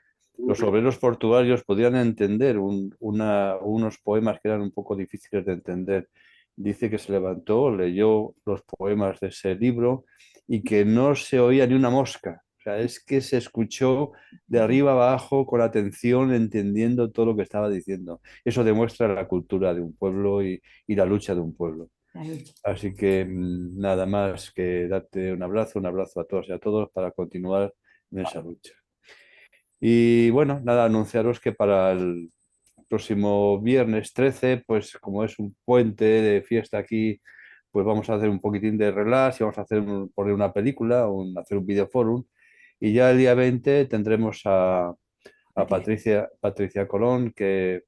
obreros portuarios podían entender unos poemas que eran un poco difíciles de entender. Dice que se levantó, leyó los poemas de ese libro y que no se oía ni una mosca. O sea, es que se escuchó de arriba abajo con atención, entendiendo todo lo que estaba diciendo. Eso demuestra la cultura de un pueblo y la lucha de un pueblo. Así que nada más que darte un abrazo a todos y a todos para continuar en esa lucha. Y bueno, nada, anunciaros que para el próximo viernes 13, pues como es un puente de fiesta aquí, pues vamos a hacer un poquitín de relax y vamos a poner una película, hacer un videoforum. Y ya el día 20 tendremos a Patricia Colón, que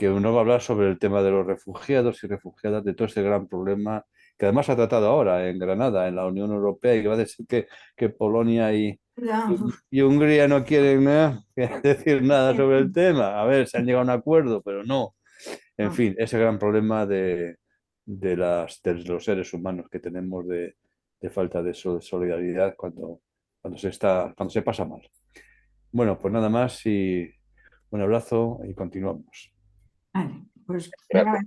nos va a hablar sobre el tema de los refugiados y refugiadas, de todo ese gran problema que además ha tratado ahora en Granada, en la Unión Europea, y va a decir que Polonia y Hungría no quieren decir nada sobre el tema. A ver, se han llegado a un acuerdo, pero no. En fin, ese gran problema de los seres humanos que tenemos de falta de solidaridad cuando se pasa mal. Bueno, pues nada más y un abrazo y continuamos. Vale, pues Gracias.